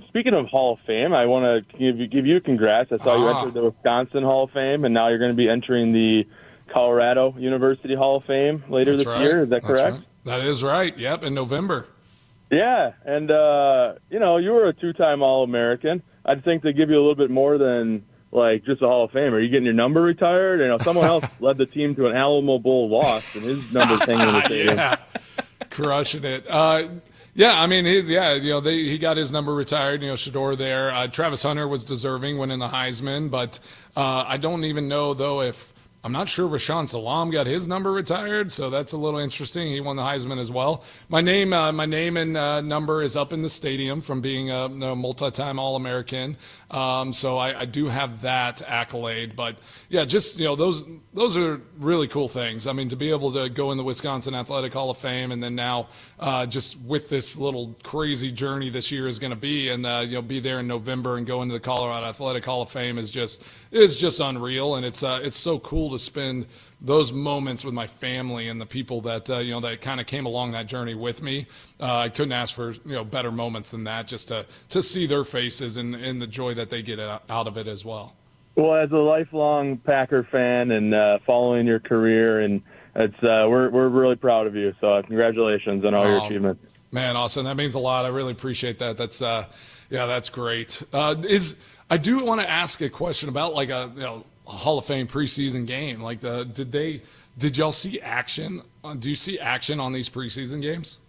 Speaking of Hall of Fame, I want to give you congrats. I saw you entered the Wisconsin Hall of Fame, and now you're going to be entering the Colorado University Hall of Fame later this year. Is that correct? Right. That is right. Yep, in November. Yeah, and you were a two-time All-American. I'd think they give you a little bit more than just a Hall of Fame. Are you getting your number retired? Someone else led the team to an Alamo Bowl loss, and his number's hanging in the stadium. Yeah, crushing it. Yeah, I mean, he got his number retired. Shador there. Travis Hunter was deserving winning the Heisman, but I don't even know though if I'm not sure Rashaan Salam got his number retired, so that's a little interesting. He won the Heisman as well. My name and number is up in the stadium from being a multi-time All-American. So I do have that accolade. But yeah, just those are really cool things. I mean, to be able to go in the Wisconsin Athletic Hall of Fame, and then now just with this little crazy journey this year is going to be, and be there in November and go into the Colorado Athletic Hall of Fame is just unreal, and it's so cool to spend those moments with my family and the people that that kind of came along that journey with me. I couldn't ask for better moments than that, just to see their faces and the joy that they get out of it as well. Well, as a lifelong Packer fan and following your career, and it's we're really proud of you. So congratulations on all your achievements. Man, Austin, that means a lot. I really appreciate that. That's great. I do want to ask a question about like a Hall of Fame preseason game. Like, did y'all see action? Do you see action on these preseason games?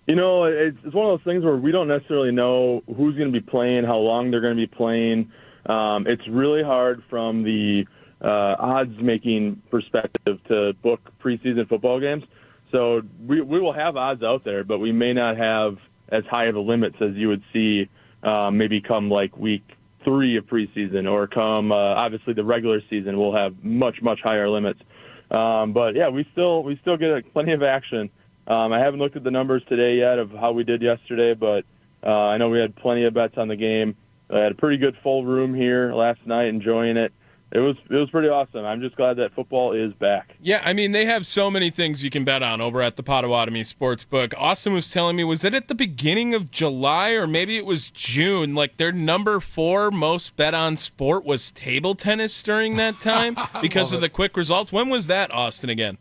It's one of those things where we don't necessarily know who's going to be playing, how long they're going to be playing. It's really hard from the odds-making perspective to book preseason football games. So we will have odds out there, but we may not have as high of a limits as you would see maybe come like week 3 of preseason, or come obviously the regular season will have much higher limits. But yeah, we still get plenty of action. I haven't looked at the numbers today yet of how we did yesterday, but I know we had plenty of bets on the game. I had a pretty good full room here last night, enjoying it. It was pretty awesome. I'm just glad that football is back. Yeah, I mean, they have so many things you can bet on over at the Potawatomi Sportsbook. Austin was telling me, was it at the beginning of July or maybe it was June? Like, their number 4 most bet on sport was table tennis during that time because of the quick results. When was that, Austin, again?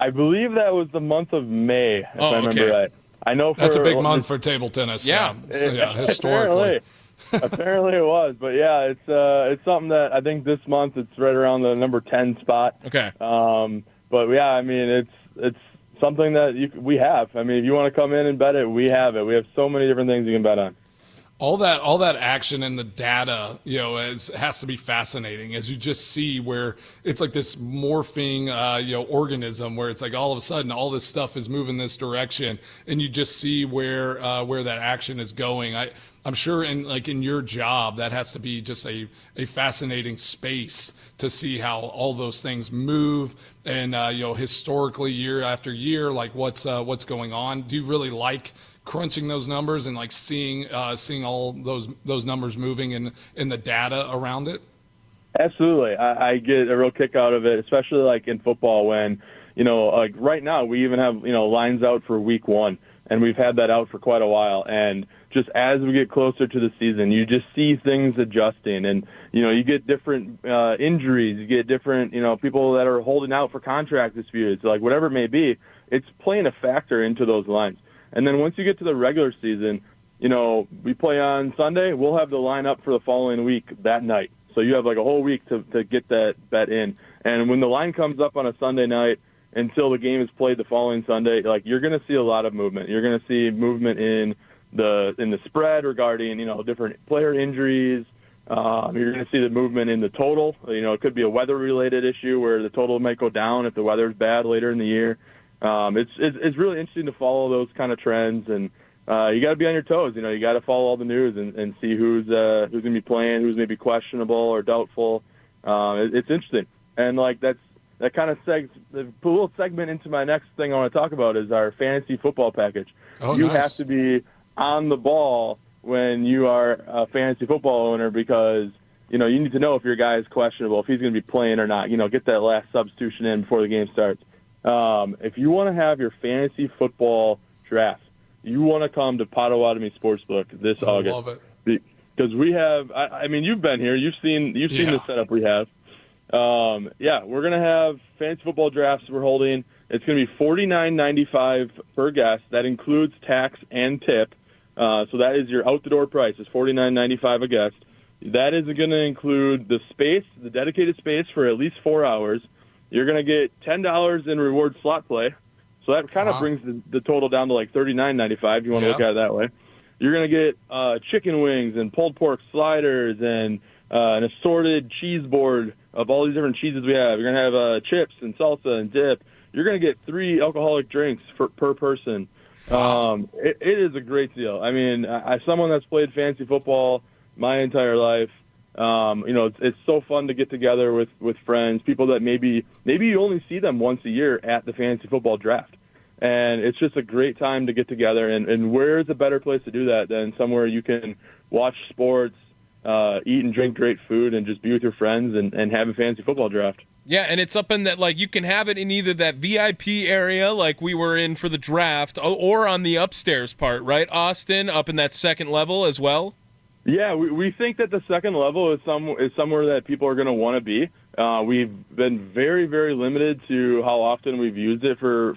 I believe that was the month of May, if I remember right. I know that's a big month for table tennis. Yeah, historically. Apparently it was, but yeah, it's something that I think this month it's right around the number 10 spot. Okay. But yeah, I mean it's something that we have. I mean, if you want to come in and bet it, we have it. We have so many different things you can bet on. All that action and the data, has to be fascinating as you just see where it's like this morphing, organism where it's like all of a sudden all this stuff is moving this direction, and you just see where that action is going. I'm sure in your job that has to be just a fascinating space to see how all those things move, and historically year after year, like what's going on. Do you really like crunching those numbers and like seeing all those numbers moving in the data around it? Absolutely. I get a real kick out of it, especially like in football when, like right now we even have, lines out for week 1, and we've had that out for quite a while. And just as we get closer to the season, you just see things adjusting, and, you get different injuries, you get different, people that are holding out for contract disputes, like whatever it may be, it's playing a factor into those lines. And then once you get to the regular season, we play on Sunday, we'll have the line up for the following week that night. So you have like a whole week to get that bet in. And when the line comes up on a Sunday night until the game is played the following Sunday, like you're going to see a lot of movement. You're going to see movement in the spread regarding, different player injuries. You're going to see the movement in the total. It could be a weather-related issue where the total might go down if the weather's bad later in the year. It's really interesting to follow those kind of trends, and you got to be on your toes. You got to follow all the news and see who's going to be playing, who's maybe questionable or doubtful. It's interesting, and like that kind of the little segment into my next thing I want to talk about is our fantasy football package. Oh, you nice. have to be on the ball when you are a fantasy football owner, because you need to know if your guy is questionable, if he's going to be playing or not. Get that last substitution in before the game starts. If you want to have your fantasy football draft, you want to come to Potawatomi Sportsbook this August. Love it. Because we have, I mean, you've been here, you've seen the setup we have. We're going to have fantasy football drafts we're holding. It's going to be $49.95 per guest. That includes tax and tip. So that is your out-the-door price, is $49.95 a guest. That is going to include the dedicated space for at least 4 hours. You're going to get $10 in reward slot play. So that kind of brings the total down to like $39.95 if you want to look at it that way. You're going to get chicken wings and pulled pork sliders and an assorted cheese board of all these different cheeses we have. You're going to have chips and salsa and dip. You're going to get 3 alcoholic drinks per person. It is a great deal. I mean, as someone that's played fantasy football my entire life, it's so fun to get together with friends, people that maybe you only see them once a year at the fantasy football draft. And it's just a great time to get together. And where's a better place to do that than somewhere you can watch sports, eat and drink great food, and just be with your friends and have a fantasy football draft. Yeah, and it's up in that, like, you can have it in either that VIP area like we were in for the draft or on the upstairs part, right, Austin, up in that second level as well? Yeah, we think that the second level is somewhere that people are going to want to be. We've been very, very limited to how often we've used it for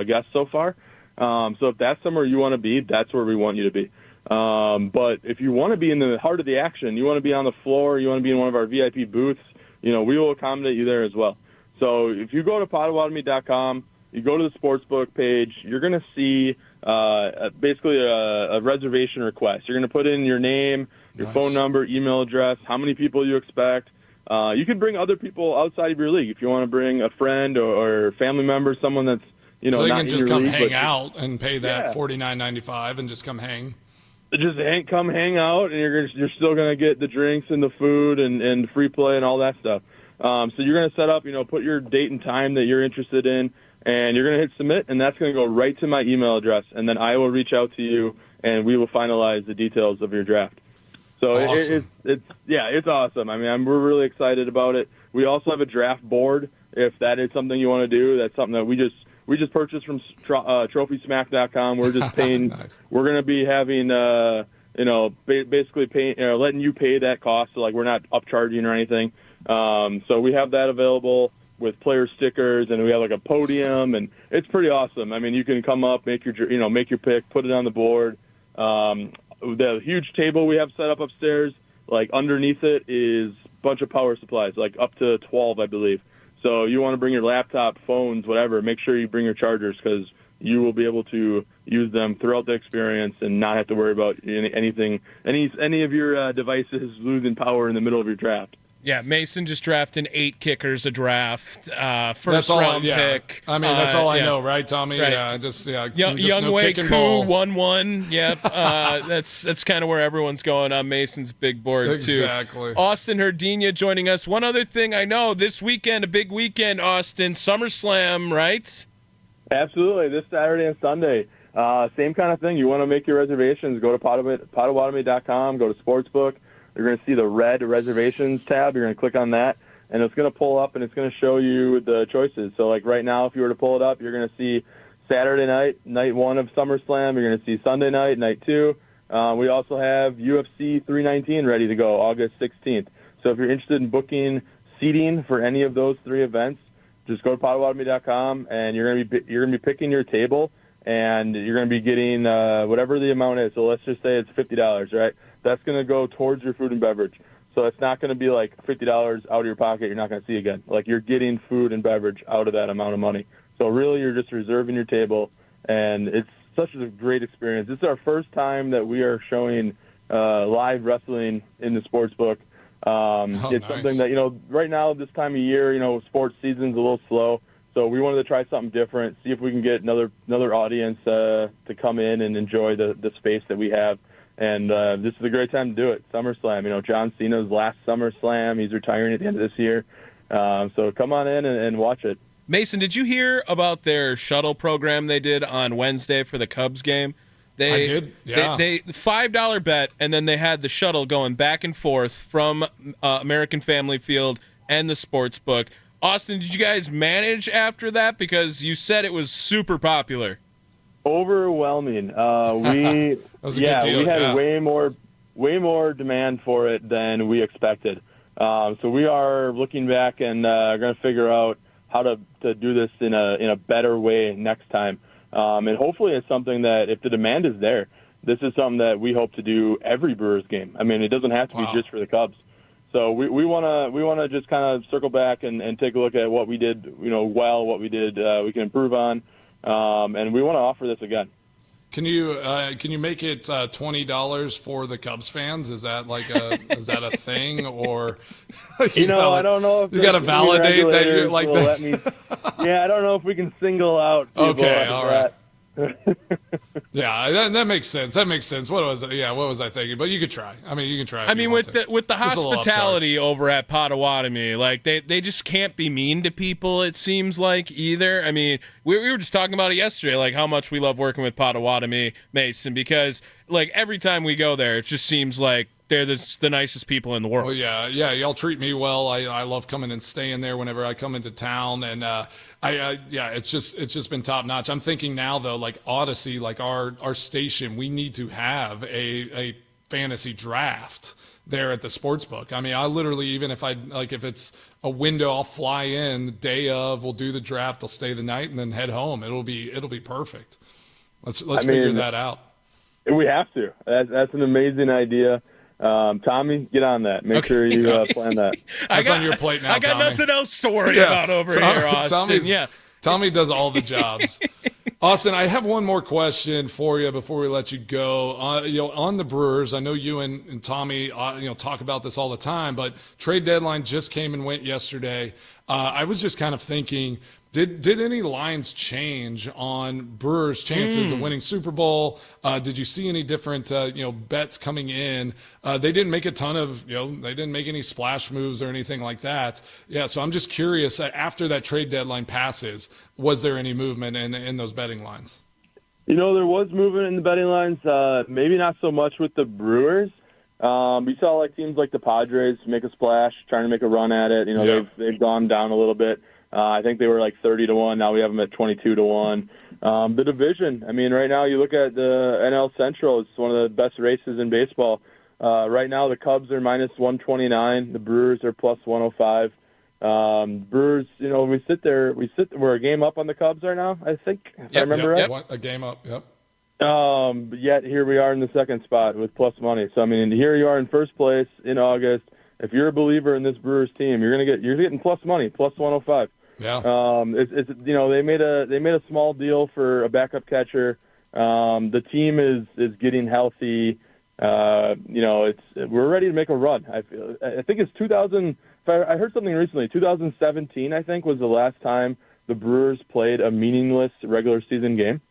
guests so far. So if that's somewhere you want to be, that's where we want you to be. But if you want to be in the heart of the action, you want to be on the floor, you want to be in one of our VIP booths, we will accommodate you there as well. So if you go to Potawatomi.com, you go to the sportsbook page, you're going to see basically a reservation request. You're going to put in your name, your phone number, email address, how many people you expect. You can bring other people outside of your league if you want to bring a friend or family member, someone that's so they not can in just your come league, hang out and pay that $49.95 and just come hang. Just come hang out, and you're still gonna get the drinks and the food and free play and all that stuff. So you're gonna set up, put your date and time that you're interested in, and you're gonna hit submit, and that's gonna go right to my email address, and then I will reach out to you, and we will finalize the details of your draft. So awesome. it's awesome. I mean, we're really excited about it. We also have a draft board if that is something you want to do. That's something that we just purchased from TrophySmack.com. We're just paying. Nice. We're going to be having, basically paying, letting you pay that cost. So like we're not upcharging or anything. So we have that available with player stickers, and we have like a podium, and it's pretty awesome. I mean, you can come up, make your pick, put it on the board. The huge table we have set up upstairs, like underneath it is a bunch of power supplies, like up to 12, I believe. So you want to bring your laptop, phones, whatever, make sure you bring your chargers because you will be able to use them throughout the experience and not have to worry about any of your devices losing power in the middle of your draft. Yeah, Mason just drafting 8 kickers a draft, first round pick. I mean, that's all I know, right, Tommy? Right. Young Wei Koo, 1-1. Yep, that's kind of where everyone's going on Mason's big board too. Exactly. Austin Herdina joining us. One other thing I know, this weekend, a big weekend, Austin, SummerSlam, right? Absolutely, this Saturday and Sunday. Same kind of thing. You want to make your reservations, go to Potawatomi.com, go to Sportsbook. You're going to see the red reservations tab. You're going to click on that, and it's going to pull up, and it's going to show you the choices. So, like right now, if you were to pull it up, you're going to see Saturday night 1 of SummerSlam. You're going to see Sunday night 2. We also have UFC 319 ready to go August 16th. So if you're interested in booking seating for any of those 3 events, just go to Potawatomi.com, and you're going to be picking your table, and you're going to be getting whatever the amount is. So let's just say it's $50, right? That's going to go towards your food and beverage. So it's not going to be like $50 out of your pocket you're not going to see again. Like you're getting food and beverage out of that amount of money. So really you're just reserving your table, and it's such a great experience. This is our first time that we are showing live wrestling in the sportsbook. It's nice. Something that, right now this time of year, sports season's a little slow. So we wanted to try something different, see if we can get another audience to come in and enjoy the space that we have. And this is a great time to do it. SummerSlam, John Cena's last SummerSlam. He's retiring at the end of this year. So come on in and watch it. Mason, did you hear about their shuttle program they did on Wednesday for the Cubs game? I did, yeah. They $5 bet, and then they had the shuttle going back and forth from American Family Field and the sports book. Austin, did you guys manage after that? Because you said it was super popular. Overwhelming. We had way more demand for it than we expected. So we are looking back and going to figure out how to do this in a better way next time. And hopefully it's something that if the demand is there, this is something that we hope to do every Brewers game. I mean, it doesn't have to be just for the Cubs. So we want to just kind of circle back and take a look at what we did, what we did we can improve on. And we want to offer this again. Can you make it $20 for the Cubs fans? Is that is that a thing, or I don't know if you got to validate that you're like that? Yeah, I don't know if we can single out people. Okay, all right. Yeah, that makes sense. What was I thinking? But you could try. I mean, you can try. With the hospitality over at Potawatomi, like they just can't be mean to people. It seems like either. I mean, we were just talking about it yesterday, like how much we love working with Potawatomi, Mason, because like every time we go there, it just seems like they're the nicest people in the world. Oh yeah, y'all treat me well. I love coming and staying there whenever I come into town, and it's just been top notch. I'm thinking now though, like Odyssey, like our station, we need to have a fantasy draft there at the sports book. I mean, I literally, even if if it's a window, I'll fly in the day of, we'll do the draft, I'll stay the night, and then head home. It'll be perfect. Let's figure that out. We have to. That's an amazing idea. Tommy, get on that. Make sure you plan that. That's on your plate now, I got Tommy. nothing else to worry about over here, Austin. Tommy does all the jobs. Austin, I have one more question for you before we let you go. On the Brewers, I know you and Tommy, talk about this all the time, but trade deadline just came and went yesterday. I was just kind of thinking, did any lines change on Brewers' chances of winning Super Bowl? Did you see any different, bets coming in? They didn't make a ton of, they didn't make any splash moves or anything like that. Yeah, so I'm just curious, after that trade deadline passes, was there any movement in those betting lines? There was movement in the betting lines, maybe not so much with the Brewers. We saw teams like the Padres make a splash, trying to make a run at it. They've gone down a little bit. I think they were 30-1. Now we have them at 22-1. The division, I mean, right now you look at the NL Central, it's one of the best races in baseball. Right now the Cubs are minus 129. The Brewers are plus 105. Brewers, we sit there, we're a game up on the Cubs right now, I think, if I remember right. Yep. A game up, yep. But yet here we are in the second spot with plus money. So, I mean, here you are in first place in August. If you're a believer in this Brewers team, you're getting plus money, plus 105. Yeah. They made a small deal for a backup catcher. The team is getting healthy. We're ready to make a run. I think it's 2000. I heard something recently. 2017, I think, was the last time the Brewers played a meaningless regular season game.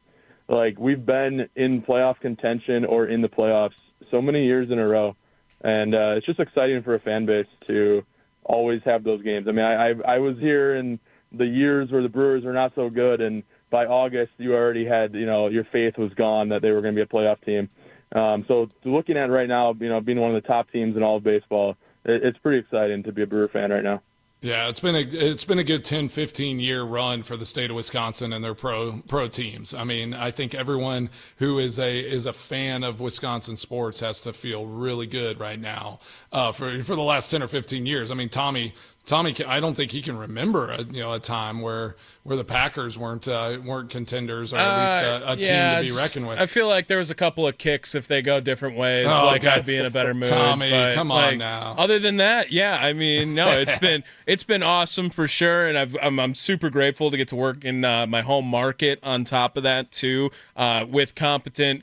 We've been in playoff contention or in the playoffs so many years in a row, and it's just exciting for a fan base to always have those games. I mean, I was here in the years where the Brewers were not so good, and by August you already had, your faith was gone that they were going to be a playoff team. So looking at right now, being one of the top teams in all of baseball, it's pretty exciting to be a Brewer fan right now. Yeah, it's been a good 10, 15-year run for the state of Wisconsin and their pro teams. I mean, I think everyone who is a fan of Wisconsin sports has to feel really good right now for the last 10 or 15 years. I mean, Tommy, I don't think he can remember a time where the Packers weren't contenders, or at least a team to be reckoned with. I feel like there was a couple of kicks if they go different ways. I'd be in a better mood. Tommy, come on now. Other than that, yeah, I mean, no, it's been awesome for sure, and I'm super grateful to get to work in my home market. On top of that, too, with competent,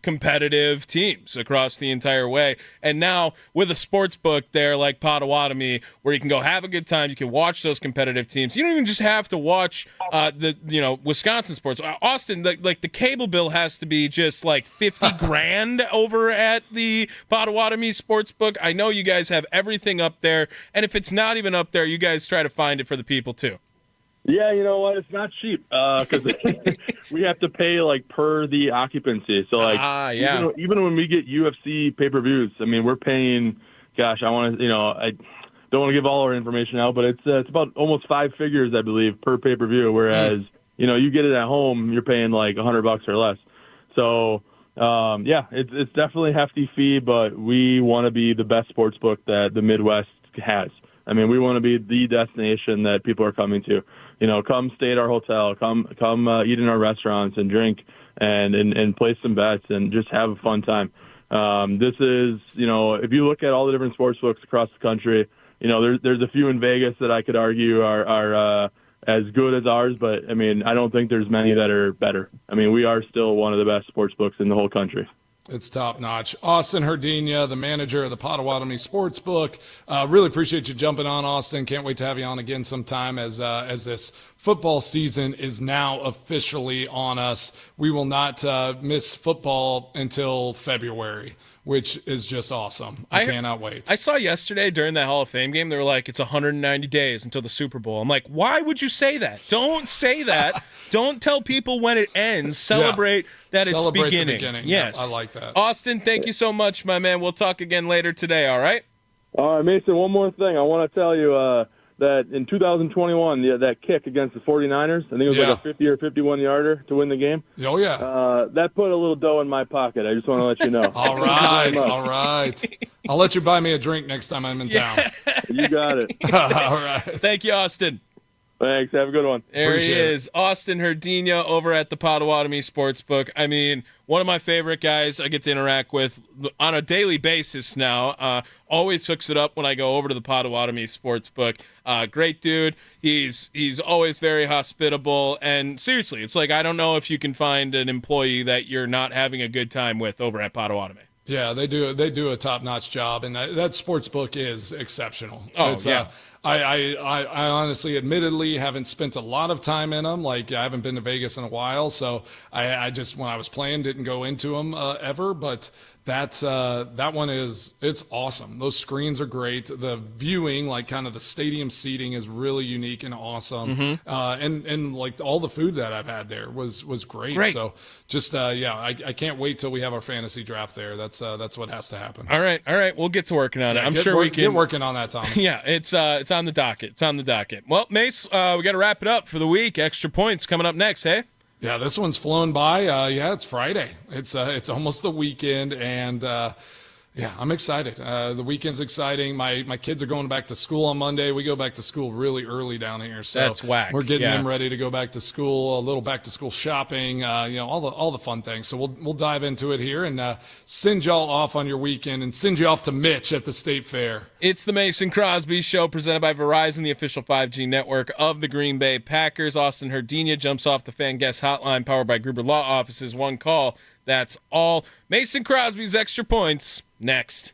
competitive teams across the entire way. And now with a sports book there like Potawatomi, where you can go have a good time, you can watch those competitive teams. You don't even just have to watch the Wisconsin sports. Austin, the cable bill has to be just 50 grand over at the Potawatomi sports book. I know you guys have everything up there, and if it's not even up there, you guys try to find it for the people too. Yeah, you know what? It's not cheap because we have to pay per the occupancy. So even when we get UFC pay-per-views, I mean, we're paying. Gosh, I want to. I don't want to give all our information out, but it's about almost 5 figures, I believe, per pay-per-view. Whereas you get it at home, you're paying $100 or less. So it's definitely a hefty fee, but we want to be the best sports book that the Midwest has. I mean, we want to be the destination that people are coming to. Come stay at our hotel, come eat in our restaurants and drink and place some bets and just have a fun time. This is, if you look at all the different sports books across the country, there's a few in Vegas that I could argue are as good as ours, but I mean, I don't think there's many that are better. I mean, we are still one of the best sports books in the whole country. It's top notch. Austin Herdina, the manager of the Potawatomi Sportsbook. Really appreciate you jumping on, Austin. Can't wait to have you on again sometime as this football season is now officially on us. We will not miss football until February, which is just awesome. I cannot wait. I saw yesterday during that Hall of Fame game, they were like, it's 190 days until the Super Bowl. I'm like, why would you say that? Don't say that. Don't tell people when it ends. Celebrate that it's beginning. The beginning. Yes. Yeah, I like that. Austin, thank you so much, my man. We'll talk again later today, all right? All right, Mason, one more thing. I want to tell you that in 2021, that kick against the 49ers, I think it was like a 50 or 51-yarder to win the game. Oh, yeah. That put a little dough in my pocket. I just want to let you know. All right. I'll let you buy me a drink next time I'm in town. You got it. All right. Thank you, Austin. Thanks. Have a good one. There he is, Austin Herdina over at the Potawatomi Sportsbook. I mean, one of my favorite guys I get to interact with on a daily basis now. Always hooks it up when I go over to the Potawatomi Sportsbook. Great dude. He's always very hospitable. And seriously, it's like I don't know if you can find an employee that you're not having a good time with over at Potawatomi. Yeah, they do a top-notch job, and that sports book is exceptional. Oh, yeah. I honestly, admittedly, haven't spent a lot of time in them. Like, I haven't been to Vegas in a while, so I just, when I was playing, didn't go into them ever. But that one it's awesome. Those screens are great. The viewing, like kind of the stadium seating, is really unique and awesome. And like all the food that I've had there was great. So just I can't wait till we have our fantasy draft there. That's what has to happen. All right, we'll get to working on it. I'm sure we can get working on that, Tom. Yeah, it's on the docket. Well, Mace, we got to wrap it up for the week. Extra points coming up next, hey? Yeah, this one's flown by. It's Friday. It's almost the weekend, and I'm excited. The weekend's exciting. My kids are going back to school on Monday. We go back to school really early down here, so that's whack. We're getting them ready to go back to school. A little back to school shopping. All the fun things. So we'll dive into it here and send y'all off on your weekend and send you off to Mitch at the State Fair. It's the Mason Crosby Show presented by Verizon, the official 5G network of the Green Bay Packers. Austin Herdina jumps off the fan guest hotline powered by Gruber Law Offices. One call. That's all. Mason Crosby's Extra Points next.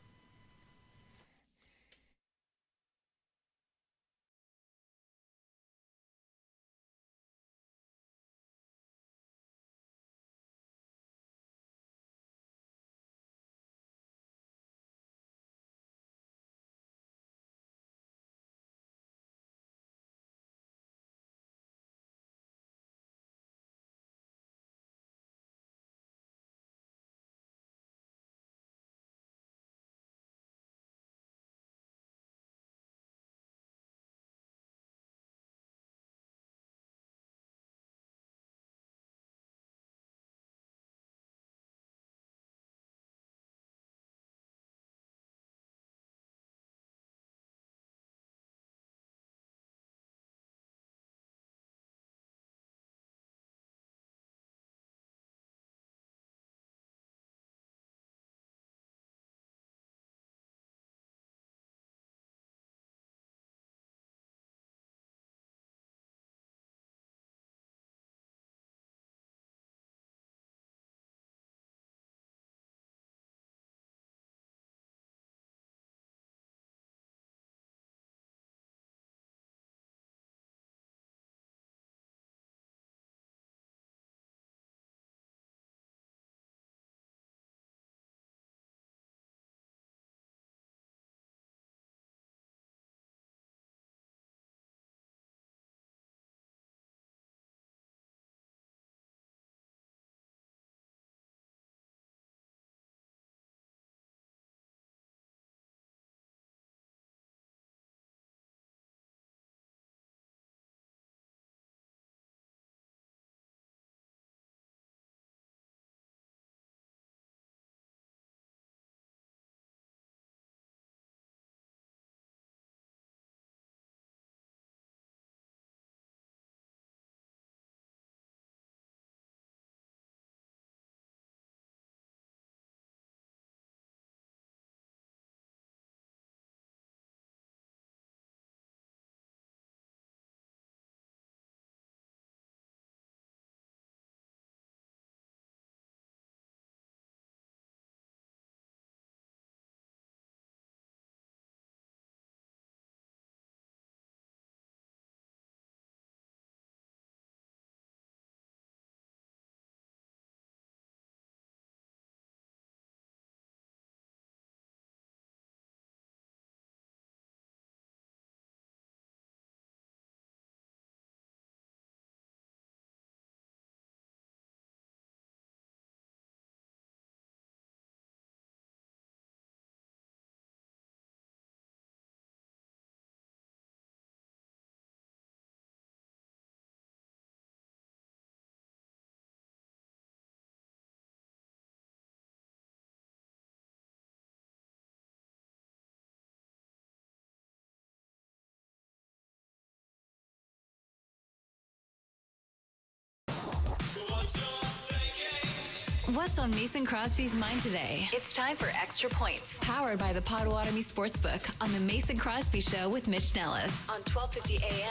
What's on Mason Crosby's mind today? It's time for Extra Points, powered by the Potawatomi Sportsbook on the Mason Crosby Show with Mitch Nellis on 1250 AM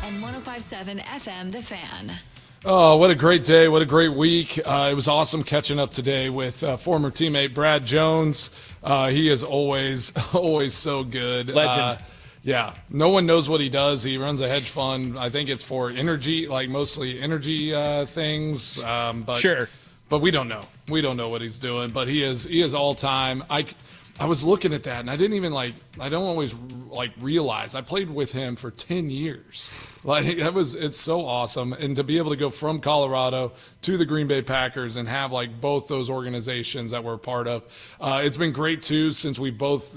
and 105.7 FM, The Fan. Oh, what a great day. What a great week. It was awesome catching up today with former teammate Brad Jones. He is always so good. Legend. Yeah, no one knows what he does. He runs a hedge fund. I think it's for energy, like mostly energy things. But Sure. But we don't know. We don't know what he's doing. But he is all time. I was looking at that, and I don't always realize I played with him for 10 years. It's so awesome. And to be able to go from Colorado to the Green Bay Packers and have both those organizations that we're a part of, it's been great too, since we both,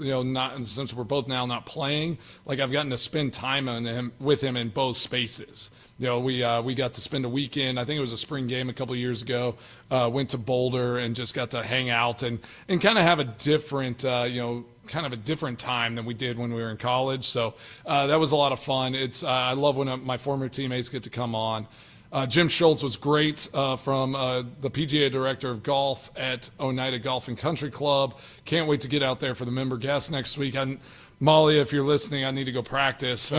since we're both now not playing, I've gotten to spend time with him in both spaces. We got to spend a weekend. I think it was a spring game a couple of years ago. Went to Boulder and just got to hang out and kind of have a different, kind of a different time than we did when we were in college. So that was a lot of fun. I love when my former teammates get to come on. Jim Schultz was great from the PGA Director of Golf at Oneida Golf and Country Club. Can't wait to get out there for the member guest next week. Molly, if you're listening, I need to go practice.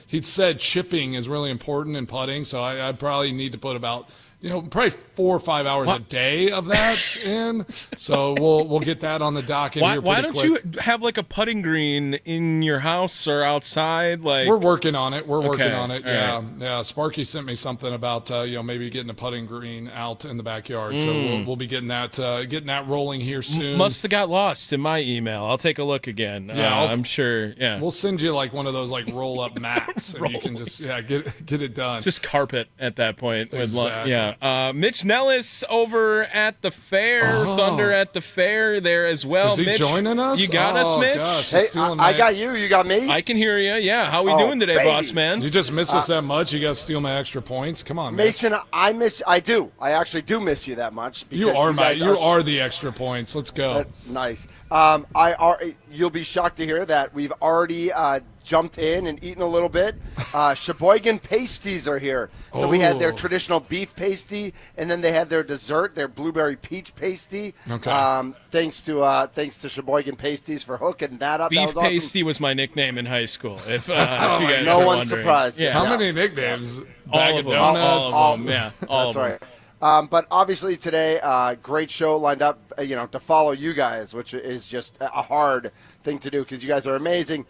He said chipping is really important in putting, so I probably need to put about probably 4 or 5 hours a day of that in. So we'll get that on the docket here Why pretty don't quick. you have a putting green in your house or outside? We're working on it. We're working on it. All Yeah. right. Yeah. Sparky sent me something about maybe getting a putting green out in the backyard. So we'll be getting that rolling here soon. Must have got lost in my email. I'll take a look again. Yeah, I'm sure. Yeah. We'll send you one of those roll up mats, and you can just get it done. It's just carpet at that point. Exactly. Yeah. Mitch Nellis over at the fair, Thunder at the fair there as well. Is he Mitch, joining us? You got us, Mitch? Gosh, Hey, he's stealing I my- got you. You got me. I can hear you. Yeah. How we Oh, doing today, baby. boss man? You just miss us that much? You got to steal my extra points? Come on, Mitch. Mason, I do. I actually do miss you that much. You are the extra points. Let's go. That's nice. You'll be shocked to hear that we've already jumped in and eaten a little bit. Sheboygan pasties are here. So we had their traditional beef pasty, and then they had their dessert, their blueberry peach pasty. Okay. Thanks to Sheboygan pasties for hooking that up. Beef that was awesome. pasty was my nickname in high school. If you guys no are one's wondering. surprised. Yeah. How Yeah. many nicknames? All Bag of of them. donuts? All of them. Yeah. All That's of them. right. But obviously today, great show lined up, to follow you guys, which is just a hard thing to do because you guys are amazing.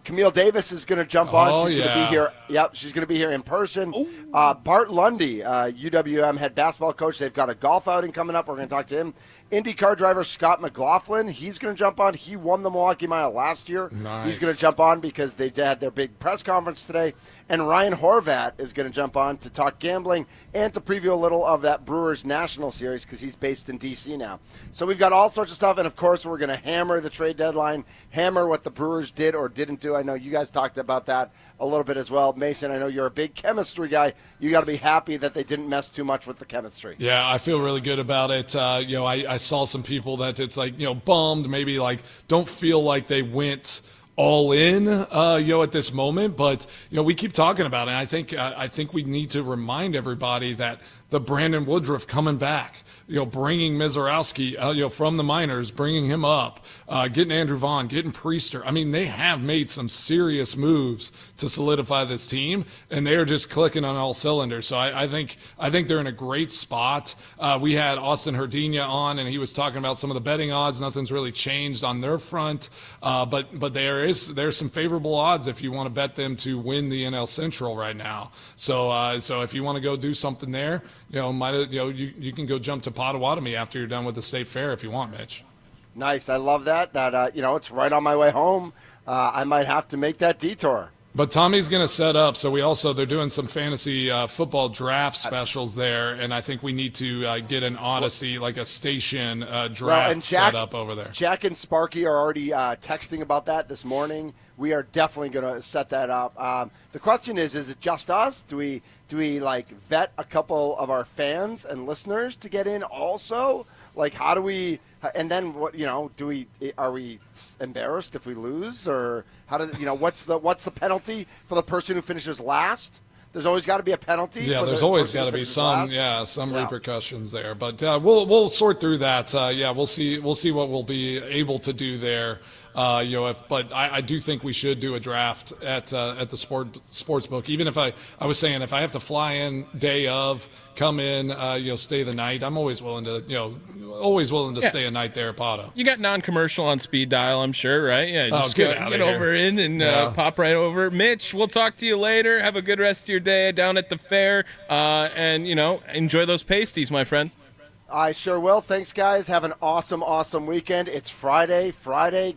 Camille Davis is going to jump on. She's going to be here. Yep, she's going to be here in person. Bart Lundy, UWM head basketball coach. They've got a golf outing coming up. We're going to talk to him. IndyCar driver Scott McLaughlin, he's going to jump on. He won the Milwaukee Mile last year. Nice. He's going to jump on because they had their big press conference today. And Ryan Horvat is going to jump on to talk gambling and to preview a little of that Brewers National Series because he's based in D.C. now. So we've got all sorts of stuff. And, of course, we're going to hammer the trade deadline, hammer what the Brewers did or didn't do. I know you guys talked about that a little bit as well. Mason, I know you're a big chemistry guy. You got to be happy that they didn't mess too much with the chemistry. Yeah, I feel really good about it. I saw some people that it's bummed, maybe don't feel like they went all in, at this moment. But, we keep talking about it. And I think we need to remind everybody that the Brandon Woodruff coming back, bringing Mizorowski, from the minors, bringing him up, getting Andrew Vaughn, getting Priester. I mean, they have made some serious moves to solidify this team, and they are just clicking on all cylinders. So I think they're in a great spot. We had Austin Herdina on, and he was talking about some of the betting odds. Nothing's really changed on their front, but there's some favorable odds if you want to bet them to win the NL Central right now. So if you want to go do something there, you can go jump to Potawatomi after you're done with the state fair if you want, Mitch. Nice. I love that. It's right on my way home. I might have to make that detour. But Tommy's going to set up. So they're doing some fantasy football draft specials there, and I think we need to get an Odyssey, like a station draft set up over there. Jack and Sparky are already texting about that this morning. We are definitely going to set that up. The question is it just us? Do we vet a couple of our fans and listeners to get in also? How do we? And then what? Are we embarrassed if we lose, or how does what's the penalty for the person who finishes last? There's always got to be a penalty. Yeah, for there's the always person got to who be finishes some last. repercussions there. But we'll sort through that. We'll see what we'll be able to do there. But I do think we should do a draft at the sports book. Even if I was saying if I have to fly in day of, come in, stay the night. I'm always willing to stay a night there at Pato. You got non-commercial on speed dial, I'm sure, right? Yeah, just get over in and pop right over. Mitch, we'll talk to you later. Have a good rest of your day down at the fair, and enjoy those pasties, my friend. I sure will. Thanks, guys. Have an awesome weekend. It's Friday.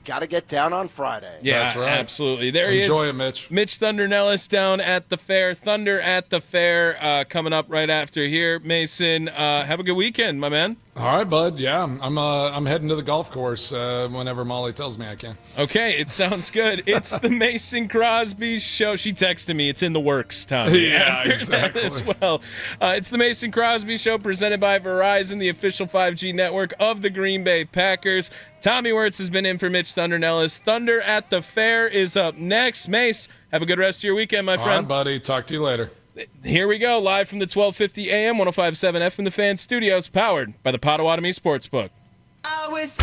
Got to get down on Friday. Yeah, that's right. Absolutely. There he is. Enjoy it, Mitch. Mitch Thunder Nellis down at the fair. Thunder at the fair coming up right after here. Mason, have a good weekend, my man. All right, bud. Yeah, I'm heading to the golf course whenever Molly tells me I can. Okay, it sounds good. It's the Mason Crosby Show. She texted me. It's in the works, Tommy. Yeah, After exactly. that as well. It's the Mason Crosby Show presented by Verizon, the official 5G network of the Green Bay Packers. Tommy Wortz has been in for Mitch Thunder Nellis. Thunder at the fair is up next. Mace, have a good rest of your weekend, my friend. All right, buddy. Talk to you later. Here we go, live from the 1250 AM, 105.7 FM, the Fan Studios, powered by the Potawatomi Sportsbook. I was